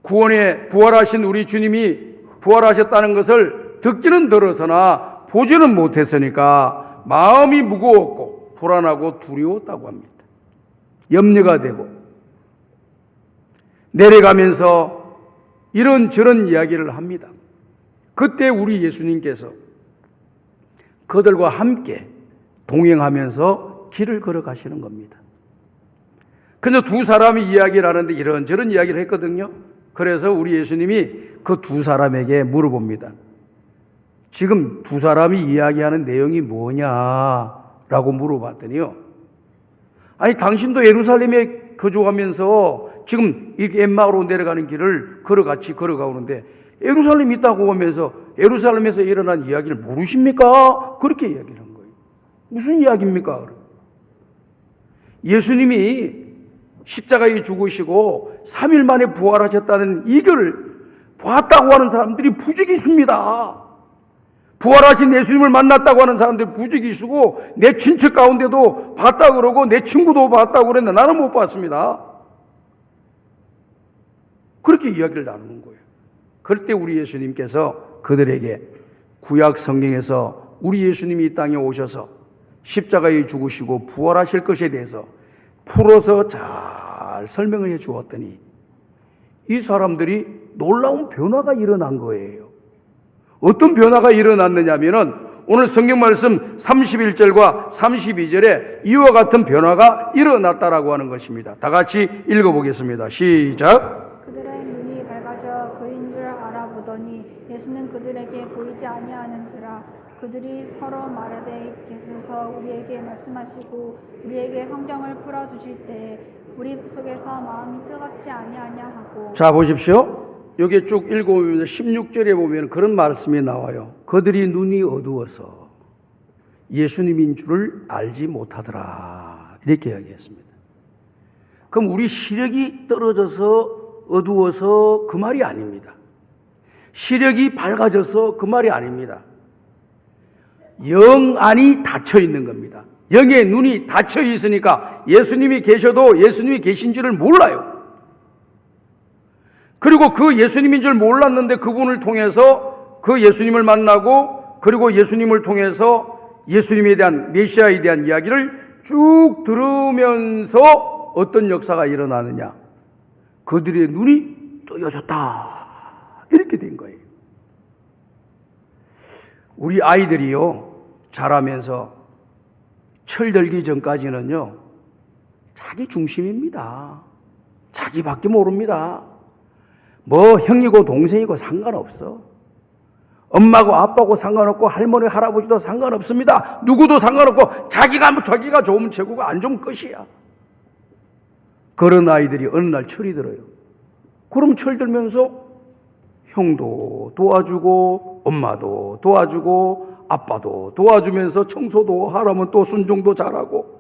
구원에 부활하신 우리 주님이 부활하셨다는 것을 듣기는 들어서나 보지는 못했으니까 마음이 무거웠고 불안하고 두려웠다고 합니다. 염려가 되고 내려가면서 이런저런 이야기를 합니다. 그때 우리 예수님께서 그들과 함께 동행하면서 길을 걸어가시는 겁니다. 그래서 두 사람이 이야기를 하는데 이런저런 이야기를 했거든요. 그래서 우리 예수님이 그 두 사람에게 물어봅니다. 지금 두 사람이 이야기하는 내용이 뭐냐라고 물어봤더니요. 아니 당신도 예루살렘에 거주하면서 지금 이렇게 엠마오로 내려가는 길을 같이 걸어가오는데 예루살렘이 있다고 하면서 예루살렘에서 일어난 이야기를 모르십니까? 그렇게 이야기를 한 거예요. 무슨 이야기입니까? 예수님이 십자가에 죽으시고 3일 만에 부활하셨다는 이걸 봤다고 하는 사람들이 부족이 있습니다. 부활하신 예수님을 만났다고 하는 사람들이 부족이 있고 내 친척 가운데도 봤다고 그러고 내 친구도 봤다고 그랬는데 나는 못 봤습니다. 그렇게 이야기를 나누는 거예요. 그럴 때 우리 예수님께서 그들에게 구약 성경에서 우리 예수님이 이 땅에 오셔서 십자가에 죽으시고 부활하실 것에 대해서 풀어서 잘 설명을 해 주었더니 이 사람들이 놀라운 변화가 일어난 거예요. 어떤 변화가 일어났느냐면은 오늘 성경 말씀 31절과 32절에 이와 같은 변화가 일어났다라고 하는 것입니다. 다 같이 읽어보겠습니다. 시작. 그들의 눈이 밝아져 그인 줄 알아보더니 예수는 그들에게 보이지 아니하는지라. 그들이 서로 말하되 예수께서 우리에게 말씀하시고 우리에게 성경을 풀어주실 때 우리 속에서 마음이 뜨겁지 아니하냐 하고. 자 보십시오. 여기에 쭉 읽어보면 16절에 보면 그런 말씀이 나와요. 그들이 눈이 어두워서 예수님인 줄을 알지 못하더라. 이렇게 이야기했습니다. 그럼 우리 시력이 떨어져서 어두워서 그 말이 아닙니다. 시력이 밝아져서 그 말이 아닙니다. 영 안이 닫혀 있는 겁니다. 영의 눈이 닫혀 있으니까 예수님이 계셔도 예수님이 계신 줄을 몰라요. 그리고 그 예수님인 줄 몰랐는데 그분을 통해서 그 예수님을 만나고 그리고 예수님을 통해서 예수님에 대한 메시아에 대한 이야기를 쭉 들으면서 어떤 역사가 일어나느냐? 그들의 눈이 뜨여졌다. 이렇게 된 거예요. 우리 아이들이요, 자라면서 철들기 전까지는요, 자기 중심입니다. 자기밖에 모릅니다. 뭐 형이고 동생이고 상관없어. 엄마고 아빠고 상관없고 할머니 할아버지도 상관없습니다. 누구도 상관없고 자기가 좋으면 최고고 안 좋으면 끝이야. 그런 아이들이 어느 날 철이 들어요. 그럼 철 들면서 형도 도와주고 엄마도 도와주고 아빠도 도와주면서 청소도 하라면 또 순종도 잘하고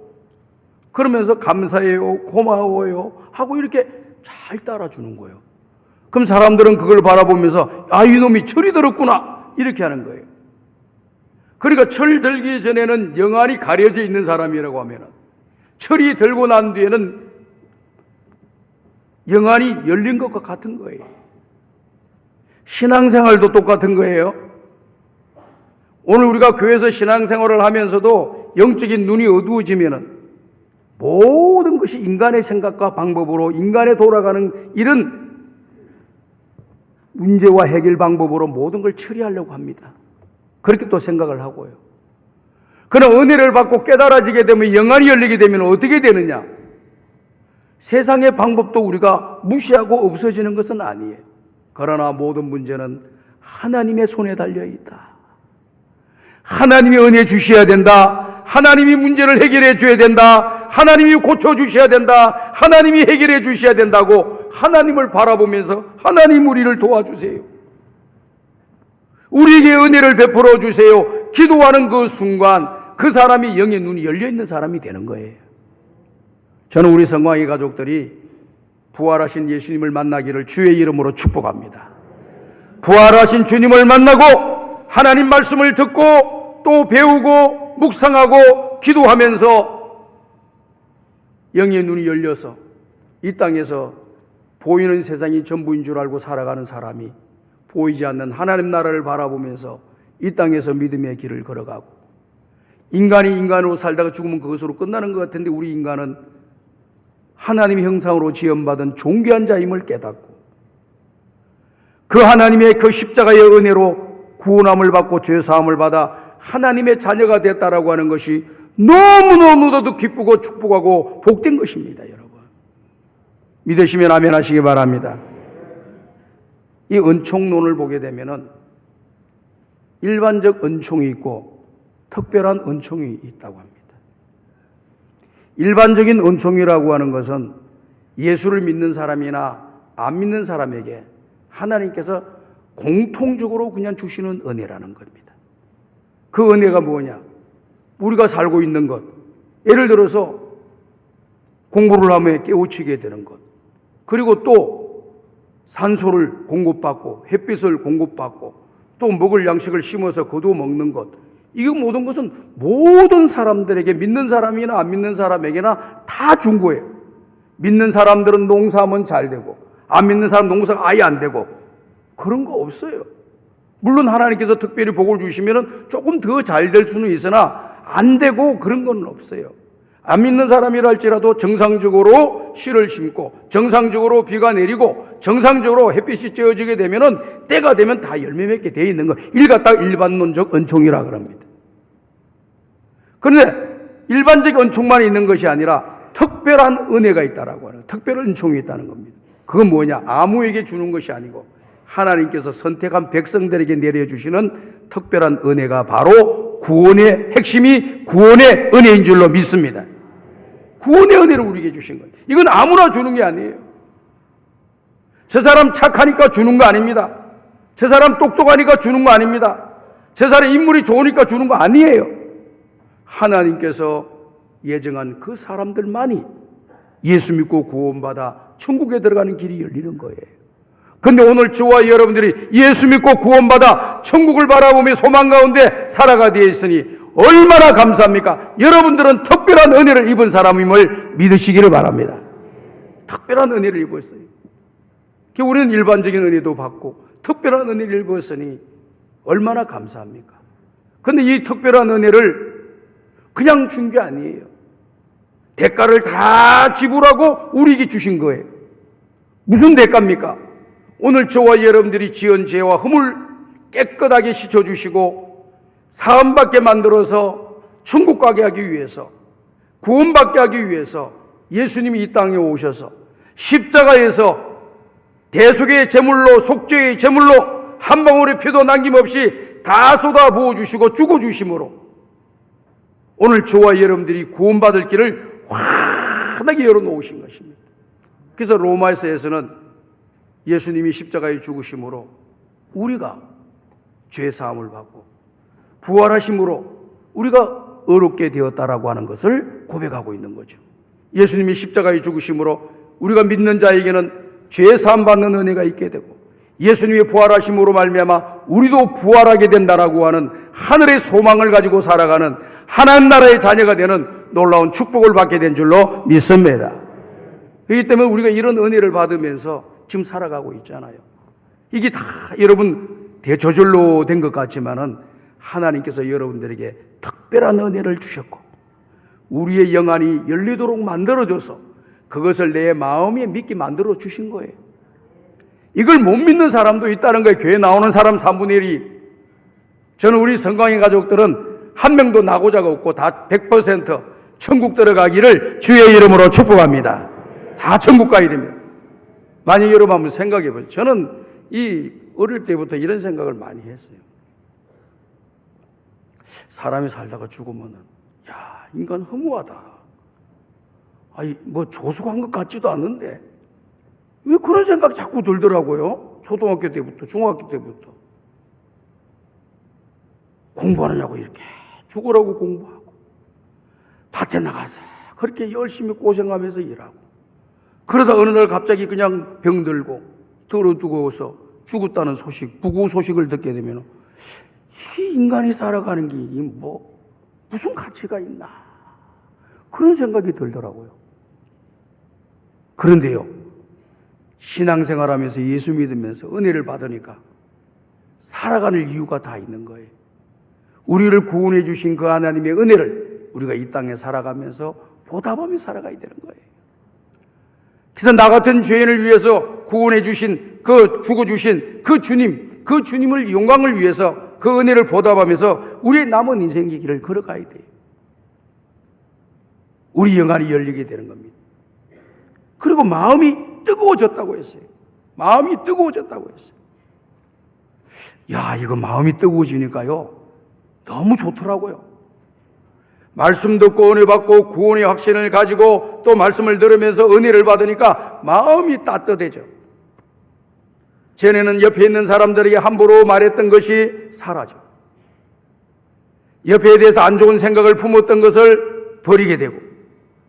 그러면서 감사해요 고마워요 하고 이렇게 잘 따라주는 거예요. 그럼 사람들은 그걸 바라보면서 아, 이놈이 철이 들었구나 이렇게 하는 거예요. 그러니까 철 들기 전에는 영안이 가려져 있는 사람이라고 하면 철이 들고 난 뒤에는 영안이 열린 것과 같은 거예요. 신앙생활도 똑같은 거예요. 오늘 우리가 교회에서 신앙생활을 하면서도 영적인 눈이 어두워지면은 모든 것이 인간의 생각과 방법으로 인간의 돌아가는 이런 문제와 해결 방법으로 모든 걸 처리하려고 합니다. 그렇게 또 생각을 하고요. 그러나 은혜를 받고 깨달아지게 되면 영안이 열리게 되면 어떻게 되느냐? 세상의 방법도 우리가 무시하고 없어지는 것은 아니에요. 그러나 모든 문제는 하나님의 손에 달려있다. 하나님이 은혜 주셔야 된다. 하나님이 문제를 해결해 줘야 된다. 하나님이 고쳐주셔야 된다. 하나님이 해결해 주셔야 된다고 하나님을 바라보면서 하나님 우리를 도와주세요. 우리에게 은혜를 베풀어 주세요. 기도하는 그 순간 그 사람이 영의 눈이 열려있는 사람이 되는 거예요. 저는 우리 성광의 가족들이 부활하신 예수님을 만나기를 주의 이름으로 축복합니다. 부활하신 주님을 만나고 하나님 말씀을 듣고 또 배우고 묵상하고 기도하면서 영의 눈이 열려서 이 땅에서 보이는 세상이 전부인 줄 알고 살아가는 사람이 보이지 않는 하나님 나라를 바라보면서 이 땅에서 믿음의 길을 걸어가고 인간이 인간으로 살다가 죽으면 그것으로 끝나는 것 같은데 우리 인간은 하나님의 형상으로 지음받은 존귀한 자임을 깨닫고 그 하나님의 그 십자가의 은혜로 구원함을 받고 죄사함을 받아 하나님의 자녀가 됐다라고 하는 것이 너무너무도 기쁘고 축복하고 복된 것입니다. 여러분 믿으시면 아멘 하시기 바랍니다. 이 은총론을 보게 되면은 일반적 은총이 있고 특별한 은총이 있다고 합니다. 일반적인 은총이라고 하는 것은 예수를 믿는 사람이나 안 믿는 사람에게 하나님께서 공통적으로 그냥 주시는 은혜라는 겁니다. 그 은혜가 뭐냐? 우리가 살고 있는 것, 예를 들어서 공부를 하며 깨우치게 되는 것, 그리고 또 산소를 공급받고 햇빛을 공급받고 또 먹을 양식을 심어서 거두어 먹는 것, 이 모든 것은 모든 사람들에게 믿는 사람이나 안 믿는 사람에게나 다 준 거예요. 믿는 사람들은 농사하면 잘 되고 안 믿는 사람 농사가 아예 안 되고 그런 거 없어요. 물론 하나님께서 특별히 복을 주시면 조금 더 잘 될 수는 있으나 안 되고 그런 건 없어요. 안 믿는 사람이라 할지라도 정상적으로 씨를 심고 정상적으로 비가 내리고 정상적으로 햇빛이 쬐어지게 되면은 때가 되면 다 열매 맺게 되어 있는 거 일가딱 일반론적 은총이라 그럽니다. 그런데 일반적 은총만 있는 것이 아니라 특별한 은혜가 있다라고 하는 특별한 은총이 있다는 겁니다. 그건 뭐냐? 아무에게 주는 것이 아니고 하나님께서 선택한 백성들에게 내려주시는 특별한 은혜가 바로 구원의 핵심이 구원의 은혜인 줄로 믿습니다. 구원의 은혜를 우리에게 주신 거예요. 이건 아무나 주는 게 아니에요. 저 사람 착하니까 주는 거 아닙니다. 저 사람 똑똑하니까 주는 거 아닙니다. 저 사람 인물이 좋으니까 주는 거 아니에요. 하나님께서 예정한 그 사람들만이 예수 믿고 구원받아 천국에 들어가는 길이 열리는 거예요. 근데 오늘 저와 여러분들이 예수 믿고 구원받아 천국을 바라보며 소망 가운데 살아가 되어 있으니 얼마나 감사합니까? 여러분들은 특별한 은혜를 입은 사람임을 믿으시기를 바랍니다. 특별한 은혜를 입었어요. 우리는 일반적인 은혜도 받고 특별한 은혜를 입었으니 얼마나 감사합니까? 근데 이 특별한 은혜를 그냥 준 게 아니에요. 대가를 다 지불하고 우리에게 주신 거예요. 무슨 대가입니까? 오늘 저와 여러분들이 지은 죄와 흠을 깨끗하게 씻어주시고 사함받게 만들어서 천국 가게 하기 위해서, 구원받게 하기 위해서 예수님이 이 땅에 오셔서 십자가에서 대속의 제물로, 속죄의 제물로 한 방울의 피도 남김없이 다 쏟아 부어주시고 죽어주심으로 오늘 저와 여러분들이 구원받을 길을 환하게 열어놓으신 것입니다. 그래서 로마서에서는 예수님이 십자가에 죽으심으로 우리가 죄사함을 받고 부활하심으로 우리가 의롭게 되었다라고 하는 것을 고백하고 있는 거죠. 예수님이 십자가에 죽으심으로 우리가 믿는 자에게는 죄사함 받는 은혜가 있게 되고 예수님이 부활하심으로 말미암아 우리도 부활하게 된다라고 하는 하늘의 소망을 가지고 살아가는 하나님 나라의 자녀가 되는 놀라운 축복을 받게 된 줄로 믿습니다. 그렇기 때문에 우리가 이런 은혜를 받으면서 지금 살아가고 있잖아요. 이게 다 여러분 대저절로 된 것 같지만은 하나님께서 여러분들에게 특별한 은혜를 주셨고 우리의 영안이 열리도록 만들어줘서 그것을 내 마음에 믿게 만들어 주신 거예요. 이걸 못 믿는 사람도 있다는 거예요. 교회 나오는 사람 3분의 1이. 저는 우리 성광의 가족들은 한 명도 나고자가 없고 다 100% 천국 들어가기를 주의 이름으로 축복합니다. 다 천국 가야 됩니다. 만약 여러분 한번 생각해 보세요. 저는 이 어릴 때부터 이런 생각을 많이 했어요. 사람이 살다가 죽으면은 야, 인간 허무하다. 아니 뭐 조숙한 것 같지도 않은데 왜 그런 생각이 자꾸 들더라고요. 초등학교 때부터 중학교 때부터 공부하느냐고 이렇게 죽으라고 공부하고 밭에 나가서 그렇게 열심히 고생하면서 일하고 그러다 어느 날 갑자기 그냥 병들고 들어두고서 죽었다는 소식, 부고 소식을 듣게 되면 이 인간이 살아가는 게 뭐 무슨 가치가 있나 그런 생각이 들더라고요. 그런데요, 신앙생활하면서 예수 믿으면서 은혜를 받으니까 살아가는 이유가 다 있는 거예요. 우리를 구원해 주신 그 하나님의 은혜를 우리가 이 땅에 살아가면서 보답하며 살아가야 되는 거예요. 그래서 나 같은 죄인을 위해서 구원해 주신 죽어주신 그 주님을 영광을 위해서 그 은혜를 보답하면서 우리의 남은 인생의 길을 걸어가야 돼요. 우리 영안이 열리게 되는 겁니다. 그리고 마음이 뜨거워졌다고 했어요. 마음이 뜨거워졌다고 했어요. 야, 이거 마음이 뜨거워지니까요 너무 좋더라고요. 말씀 듣고 은혜 받고 구원의 확신을 가지고 또 말씀을 들으면서 은혜를 받으니까 마음이 따뜻해져. 전에는 옆에 있는 사람들에게 함부로 말했던 것이 사라져. 옆에 대해서 안 좋은 생각을 품었던 것을 버리게 되고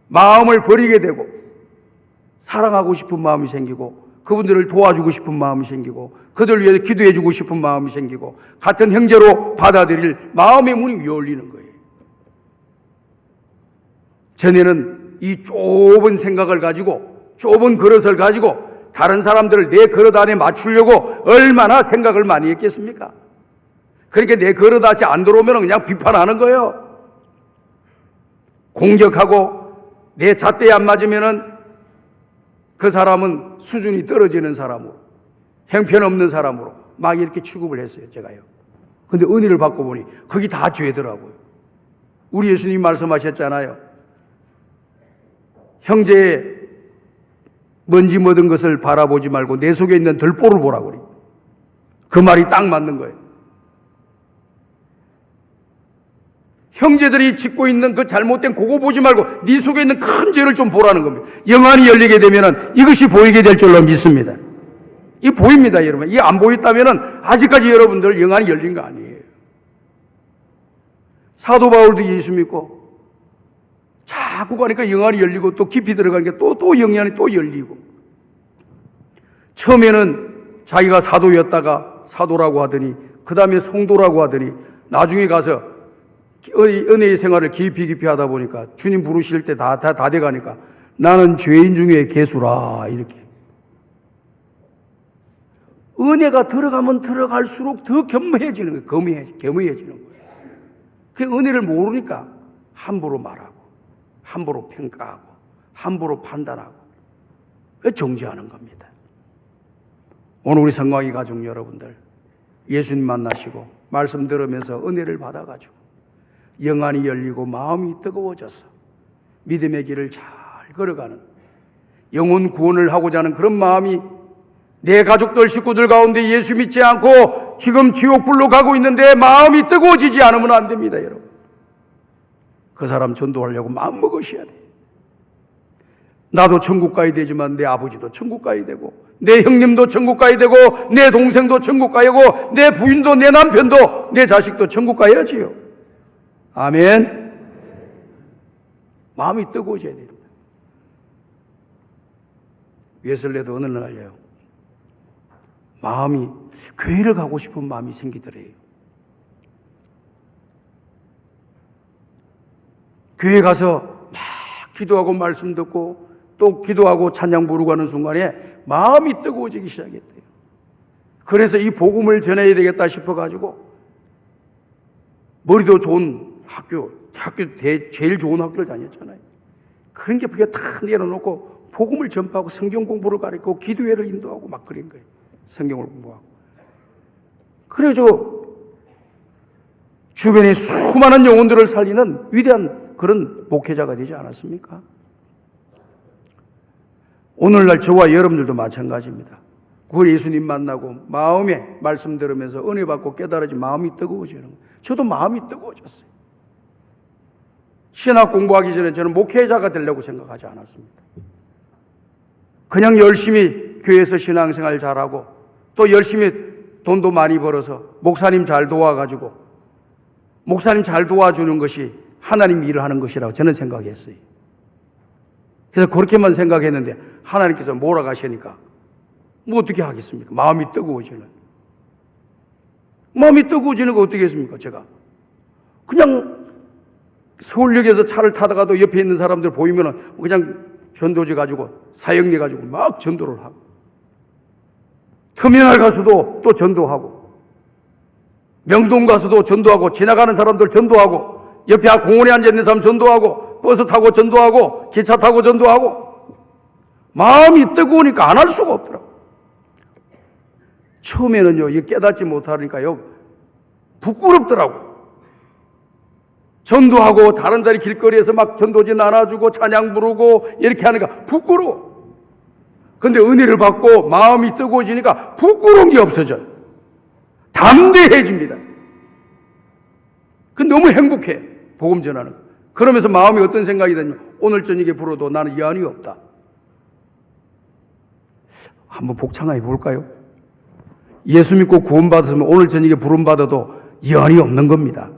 마음을 버리게 되고 사랑하고 싶은 마음이 생기고 그분들을 도와주고 싶은 마음이 생기고 그들 위해 기도해 주고 싶은 마음이 생기고 같은 형제로 받아들일 마음의 문이 열리는 거예요. 전에는 이 좁은 생각을 가지고 좁은 그릇을 가지고 다른 사람들을 내 그릇 안에 맞추려고 얼마나 생각을 많이 했겠습니까? 그러니까 내 그릇 안에 안 들어오면 그냥 비판하는 거예요. 공격하고 내 잣대에 안 맞으면은 그 사람은 수준이 떨어지는 사람으로 형편없는 사람으로 막 이렇게 취급을 했어요. 제가요. 근데 은혜를 받고 보니 그게 다 죄더라고요. 우리 예수님 말씀하셨잖아요. 형제의 먼지 묻은 것을 바라보지 말고 내 속에 있는 들보를 보라고 그래요. 그 말이 딱 맞는 거예요. 형제들이 짓고 있는 그 잘못된 그거 보지 말고 네 속에 있는 큰 죄를 좀 보라는 겁니다. 영안이 열리게 되면 이것이 보이게 될 줄로 믿습니다. 이 보입니다, 여러분. 이 안 보였다면은 아직까지 여러분들 영안이 열린 거 아니에요. 사도 바울도 예수 믿고 자꾸 가니까 영안이 열리고 또 깊이 들어가니까 또 영안이 또 열리고. 처음에는 자기가 사도였다가 사도라고 하더니 그 다음에 성도라고 하더니 나중에 가서 은혜의 생활을 깊이 하다 보니까 주님 부르실 때 다 돼가니까 나는 죄인 중에 괴수라 이렇게. 은혜가 들어가면 들어갈수록 더 겸허해지는 거예요. 겸허해지는 거예요. 그 은혜를 모르니까 함부로 말하고 함부로 평가하고 함부로 판단하고 정죄하는 겁니다. 오늘 우리 성광이 가족 여러분들 예수님 만나시고 말씀 들으면서 은혜를 받아가지고 영안이 열리고 마음이 뜨거워져서 믿음의 길을 잘 걸어가는 영혼 구원을 하고자 하는 그런 마음이 내 가족들 식구들 가운데 예수 믿지 않고 지금 지옥불로 가고 있는데 마음이 뜨거워지지 않으면 안 됩니다, 여러분. 그 사람 전도하려고 마음 먹으셔야 돼요. 나도 천국 가야 되지만 내 아버지도 천국 가야 되고 내 형님도 천국 가야 되고 내 동생도 천국 가야 되고 내 부인도 내 남편도 내 자식도 천국 가야지요. 아멘. 마음이 뜨거워져야 됩니다. 웨슬레도 어느 날요 마음이 교회를 가고 싶은 마음이 생기더래요. 교회 가서 막 기도하고 말씀 듣고 또 기도하고 찬양 부르고 하는 순간에 마음이 뜨거워지기 시작했대요. 그래서 이 복음을 전해야 되겠다 싶어가지고 머리도 좋은 학교 제일 좋은 학교를 다녔잖아요. 그런 게 그게 다 내려놓고 복음을 전파하고 성경 공부를 가르치고 기도회를 인도하고 막 그런 거예요. 성경을 공부하고. 그래서 주변에 수많은 영혼들을 살리는 위대한 그런 목회자가 되지 않았습니까? 오늘날 저와 여러분들도 마찬가지입니다. 그 예수님 만나고 마음에 말씀 들으면서 은혜 받고 깨달아지 마음이 뜨거워지는 거예요. 저도 마음이 뜨거워졌어요. 신학 공부하기 전에 저는 목회자가 되려고 생각하지 않았습니다. 그냥 열심히 교회에서 신앙생활 잘하고 또 열심히 돈도 많이 벌어서 목사님 잘 도와가지고 목사님 잘 도와주는 것이 하나님 일을 하는 것이라고 저는 생각했어요. 그래서 그렇게만 생각했는데 하나님께서 몰아가시니까 뭐 어떻게 하겠습니까? 마음이 뜨거워지는. 마음이 뜨거워지는 거 어떻게 했습니까? 제가 그냥 서울역에서 차를 타다가도 옆에 있는 사람들 보이면은 그냥 전도지 가지고 사역리 가지고 막 전도를 하고 터미널 가서도 또 전도하고 명동 가서도 전도하고 지나가는 사람들 전도하고 옆에 공원에 앉아있는 사람 전도하고 버스 타고 전도하고 기차 타고 전도하고 마음이 뜨거우니까 안 할 수가 없더라고요. 처음에는요 이게 깨닫지 못하니까요 부끄럽더라고요. 전도하고 다른 자리 길거리에서 막 전도지 나눠주고 찬양 부르고 이렇게 하니까 부끄러워. 근데 은혜를 받고 마음이 뜨거워지니까 부끄러운 게 없어져요. 담대해집니다. 그 너무 행복해. 복음 전하는 거. 그러면서 마음이 어떤 생각이 드냐면 오늘 저녁에 불어도 나는 여한이 없다. 한번 복창해 볼까요? 예수 믿고 구원받았으면 오늘 저녁에 부름받아도 여한이 없는 겁니다.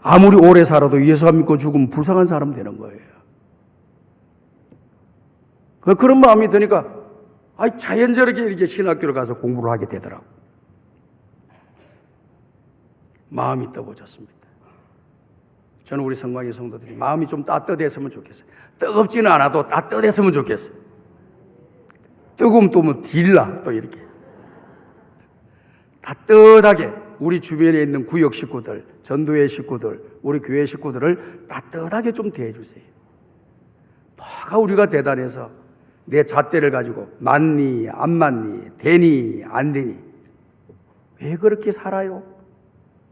아무리 오래 살아도 예수 안 믿고 죽으면 불쌍한 사람 되는 거예요. 그런 마음이 드니까 자연스럽게 이렇게 신학교를 가서 공부를 하게 되더라고. 마음이 뜨거워졌습니다. 저는 우리 성광의 성도들이 마음이 좀 따뜻했으면 좋겠어요. 뜨겁지는 않아도 따뜻했으면 좋겠어요. 뜨거움 또 뭐 딜라 또 이렇게 따뜻하게 우리 주변에 있는 구역 식구들, 전도회 식구들, 우리 교회 식구들을 따뜻하게 좀 대해주세요. 뭐가 우리가 대단해서 내 잣대를 가지고 맞니 안 맞니 되니 안 되니 왜 그렇게 살아요?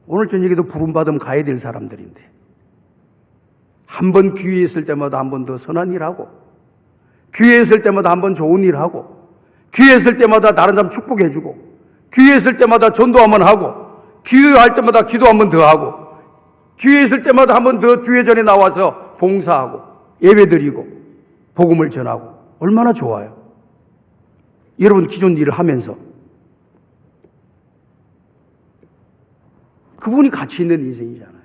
오늘 저녁에도 부름받으면 가야 될 사람들인데 한 번 기회 있을 때마다 한 번 더 선한 일하고 기회 있을 때마다 한 번 좋은 일하고 기회 있을 때마다 다른 사람 축복해주고 기회 있을 때마다 전도 한번 하고 기회할 때마다 기도 한 번 더 하고 기회 있을 때마다 한 번 더 주회전에 나와서 봉사하고 예배드리고 복음을 전하고 얼마나 좋아요. 여러분 기존 일을 하면서 그분이 가치 있는 인생이잖아요.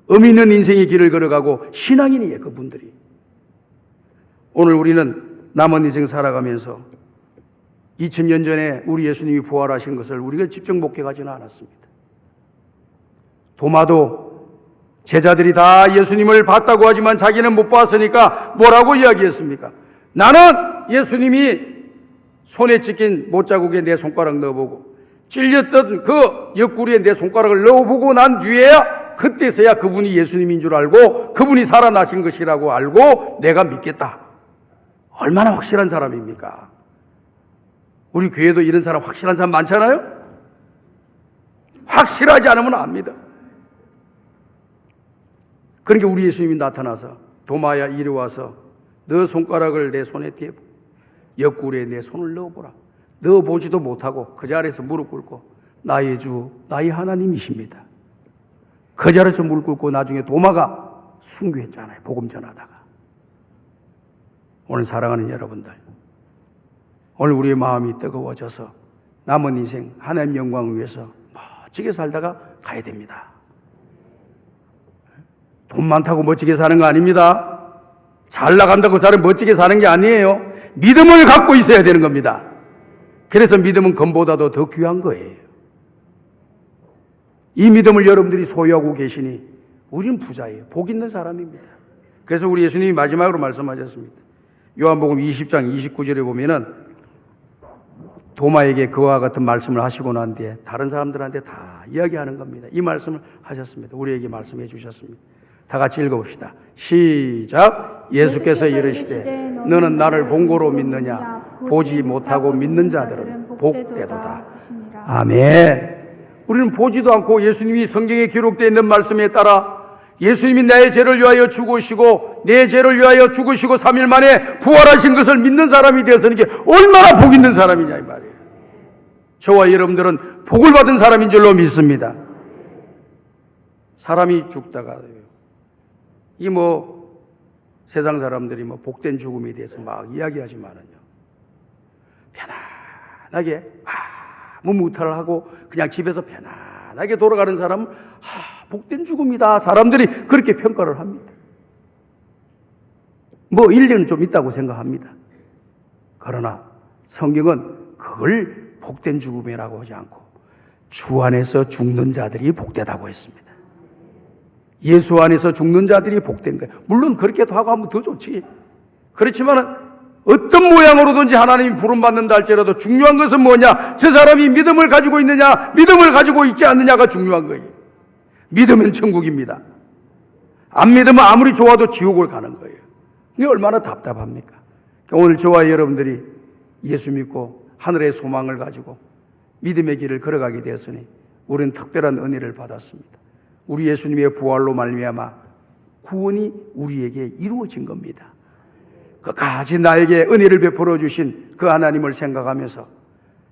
의미 있는 인생의 길을 걸어가고 신앙인이에요, 그분들이. 오늘 우리는 남은 인생 살아가면서 2000년 전에 우리 예수님이 부활하신 것을 우리가 직접 목격하지는 않았습니다. 도마도 제자들이 다 예수님을 봤다고 하지만 자기는 못 봤으니까 뭐라고 이야기했습니까? 나는 예수님이 손에 찍힌 못자국에 내 손가락 넣어보고 찔렸던 그 옆구리에 내 손가락을 넣어보고 난 뒤에야 그때서야 그분이 예수님인 줄 알고 그분이 살아나신 것이라고 알고 내가 믿겠다. 얼마나 확실한 사람입니까? 우리 교회도 이런 사람 확실한 사람 많잖아요? 확실하지 않으면 안 믿어. 그러니까 우리 예수님이 나타나서 도마야 이리 와서 너 손가락을 내 손에 대고 옆구리에 내 손을 넣어보라. 넣어보지도 못하고 그 자리에서 무릎 꿇고 나의 주 나의 하나님이십니다. 그 자리에서 무릎 꿇고 나중에 도마가 순교했잖아요. 복음 전하다가. 오늘 사랑하는 여러분들, 오늘 우리의 마음이 뜨거워져서 남은 인생 하나님 영광을 위해서 멋지게 살다가 가야 됩니다. 돈 많다고 멋지게 사는 거 아닙니다. 잘 나간다고 사람 멋지게 사는 게 아니에요. 믿음을 갖고 있어야 되는 겁니다. 그래서 믿음은 금보다도 더 귀한 거예요. 이 믿음을 여러분들이 소유하고 계시니 우리는 부자예요. 복 있는 사람입니다. 그래서 우리 예수님이 마지막으로 말씀하셨습니다. 요한복음 20장 29절에 보면은 도마에게 그와 같은 말씀을 하시고 난 뒤에 다른 사람들한테 다 이야기하는 겁니다. 이 말씀을 하셨습니다. 우리에게 말씀해 주셨습니다. 다 같이 읽어봅시다. 시작. 예수께서 이르시되 너는 나를 본고로 믿느냐? 보지 못하고 믿는 자들은 복되도다. 아멘. 우리는 보지도 않고 예수님이 성경에 기록되어 있는 말씀에 따라 예수님이 나의 죄를 위하여 죽으시고 내 죄를 위하여 죽으시고 3일 만에 부활하신 것을 믿는 사람이 되어서는 이게 얼마나 복 있는 사람이냐 이 말이에요. 저와 여러분들은 복을 받은 사람인 줄로 믿습니다. 사람이 죽다가 이 세상 사람들이 복된 죽음에 대해서 막 이야기하지만은요, 편안하게 아무 무탈을 하고 그냥 집에서 편안하게 돌아가는 사람은 복된 죽음이다. 사람들이 그렇게 평가를 합니다. 일리는 좀 있다고 생각합니다. 그러나 성경은 그걸 복된 죽음이라고 하지 않고 주 안에서 죽는 자들이 복되다고 했습니다. 예수 안에서 죽는 자들이 복된 거예요. 물론 그렇게도 하고 하면 더 좋지. 그렇지만 어떤 모양으로든지 하나님이 부름받는다 할지라도 중요한 것은 뭐냐? 저 사람이 믿음을 가지고 있느냐, 믿음을 가지고 있지 않느냐가 중요한 거예요. 믿으면 천국입니다. 안 믿으면 아무리 좋아도 지옥을 가는 거예요. 이게 얼마나 답답합니까? 오늘 저와 여러분들이 예수 믿고 하늘의 소망을 가지고 믿음의 길을 걸어가게 되었으니 우리는 특별한 은혜를 받았습니다. 우리 예수님의 부활로 말미암아 구원이 우리에게 이루어진 겁니다. 끝까지 나에게 은혜를 베풀어 주신 그 하나님을 생각하면서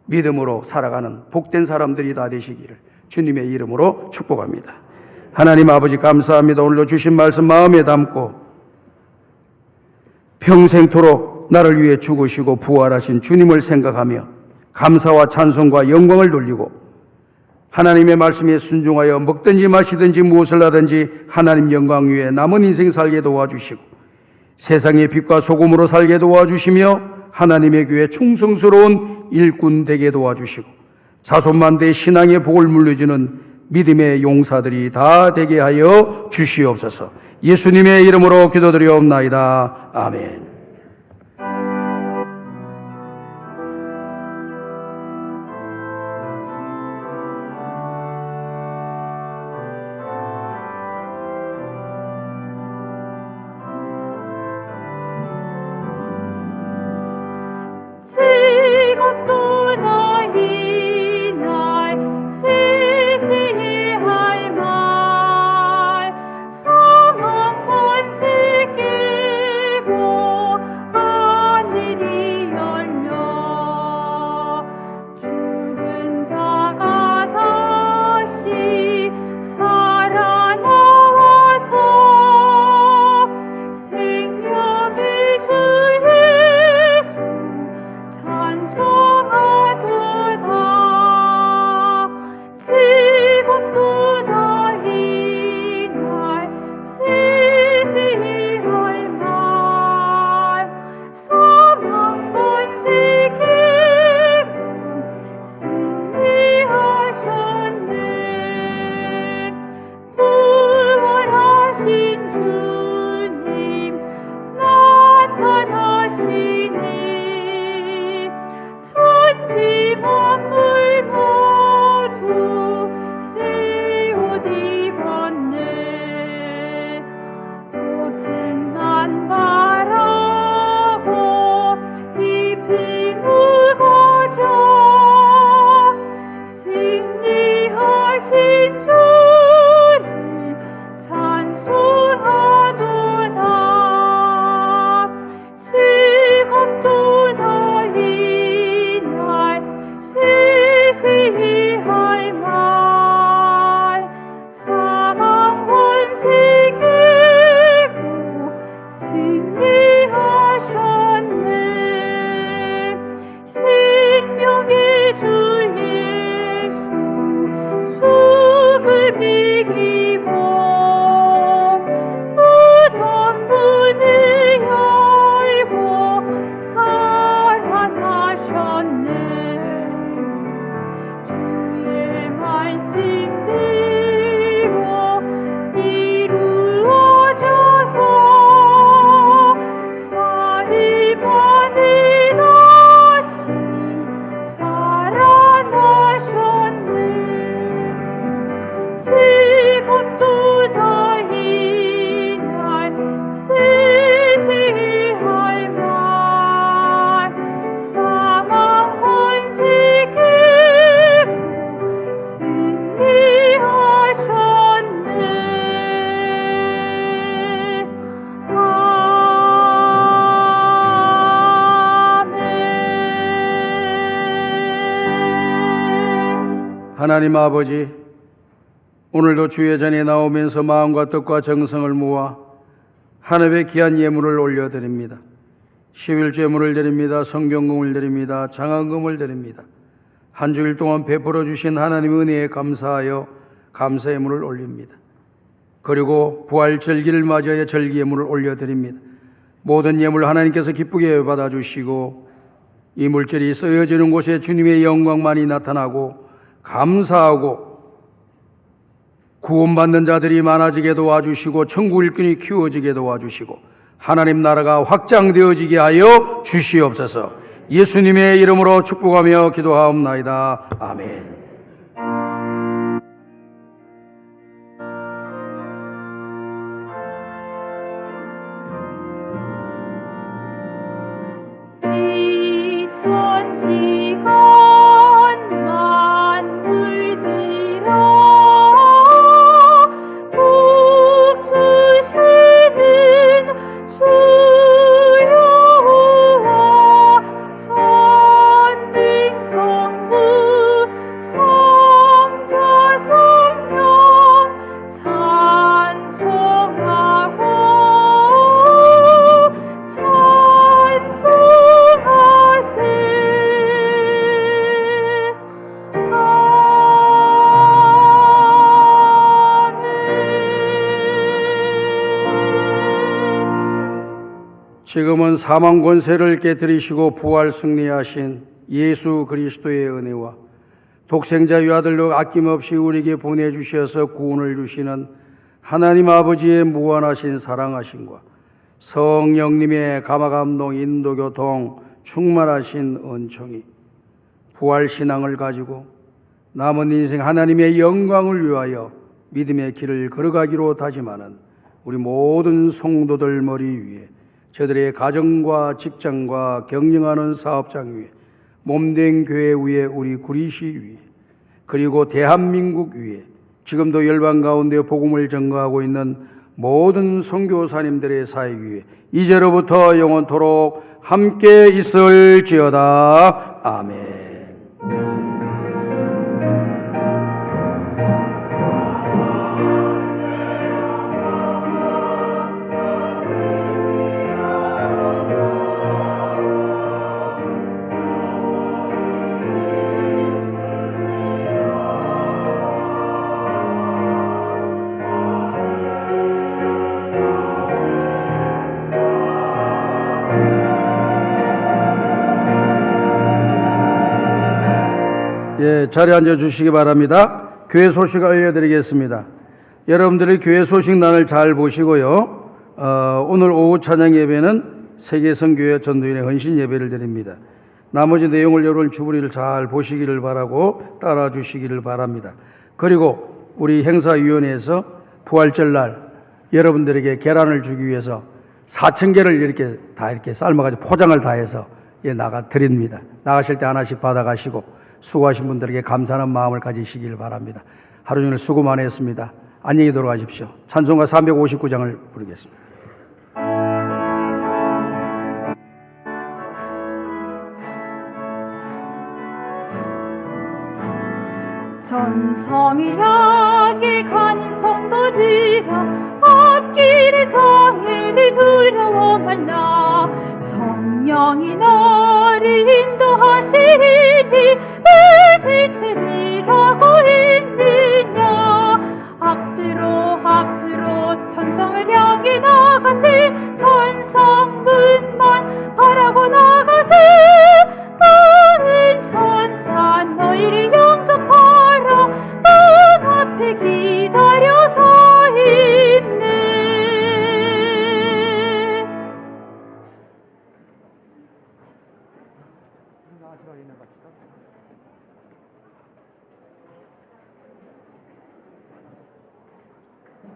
믿음으로 살아가는 복된 사람들이 다 되시기를 주님의 이름으로 축복합니다. 하나님 아버지 감사합니다. 오늘도 주신 말씀 마음에 담고 평생토록 나를 위해 죽으시고 부활하신 주님을 생각하며 감사와 찬송과 영광을 돌리고 하나님의 말씀에 순종하여 먹든지 마시든지 무엇을 하든지 하나님 영광 위에 남은 인생 살게 도와주시고 세상의 빛과 소금으로 살게 도와주시며 하나님의 교회 충성스러운 일꾼 되게 도와주시고 자손만대의 신앙의 복을 물려주는 믿음의 용사들이 다 되게 하여 주시옵소서. 예수님의 이름으로 기도드리옵나이다. 아멘. 지갑도 다이 날 시시할 말 성함 번지기고 만물 모두 새 옷 입었네. 꽃은 만발하고 잎이 굵어져 승리하신 주를 찬송하도다. 즐겁도다 이날 세세히 할 말. 사망 권세 깨고 승리하셨네. 생명의 주 예수 죽을 이기고 무덤 문을 열고 살아나셨네. 주의 말씀대로 이루어져서 사흘 만에 다시 살아나셨네. 즐겁도다 이날 세세히 할 말. 사망 권세 깨고 승리하셨네. 아멘. 하나님 아버지, 오늘도 주의 전에 나오면서 마음과 뜻과 정성을 모아 하늘의 귀한 예물을 올려드립니다. 11제물을 드립니다. 성경금을 드립니다. 장학금을 드립니다. 한 주일 동안 베풀어 주신 하나님의 은혜에 감사하여 감사 예물을 올립니다. 그리고 부활 절기를 맞이하여 절기 예물을 올려드립니다. 모든 예물 하나님께서 기쁘게 받아주시고 이 물질이 쓰여지는 곳에 주님의 영광만이 나타나고 감사하고 구원받는 자들이 많아지게 도와주시고 천국 일꾼이 키워지게 도와주시고 하나님 나라가 확장되어지게 하여 주시옵소서. 예수님의 이름으로 축복하며 기도하옵나이다. 아멘. 이 천지가 만물들아 복 주시는 주 여호와 전능 성부 성자 성령 찬송하고 찬송하세. 지금은 사망 권세를 깨뜨리시고 부활 승리하신 예수 그리스도의 은혜와 독생자 유아들로 아낌없이 우리에게 보내주셔서 구원을 주시는 하나님 아버지의 무한하신 사랑하심과 성령님의 감화감동 인도교통 충만하신 은총이 부활신앙을 가지고 남은 인생 하나님의 영광을 위하여 믿음의 길을 걸어가기로 다짐하는 우리 모든 성도들 머리 위에, 저들의 가정과 직장과 경영하는 사업장 위에, 몸된 교회 위에, 우리 구리시 위에, 그리고 대한민국 위에, 지금도 열방 가운데 복음을 전거하고 있는 모든 선교사님들의 사역 위에 이제로부터 영원토록 함께 있을지어다. 아멘. 예, 자리에 앉아 주시기 바랍니다. 교회 소식 알려드리겠습니다. 여러분들이 교회 소식란을 잘 보시고요. 오늘 오후 찬양 예배는 세계성교회 전도인의 헌신 예배를 드립니다. 나머지 내용을 여러분 주부리를 잘 보시기를 바라고 따라 주시기를 바랍니다. 그리고 우리 행사위원회에서 부활절 날 여러분들에게 계란을 주기 위해서 4,000개를 이렇게 삶아가지고 포장을 다 해서 나가 드립니다. 나가실 때 하나씩 받아가시고 수고하신 분들에게 감사하는 마음을 가지시길 바랍니다. 하루 종일 수고 많이 했습니다. 안녕히 돌아가십시오. 찬송가 359장을 부르겠습니다. 전성이 향해 가는 성도들아, 앞길의 성회를 두려워 말라. 성령이 너를 인도하시니 왜 지체리라고 했느냐. 앞으로 천성을 향해 나가세. 천성문만 바라고 나가세. 많은 천사 너희를 영접하라. 문 앞에 기다려 서 있네.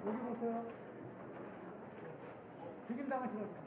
여기 보세요. 죽임 당하시는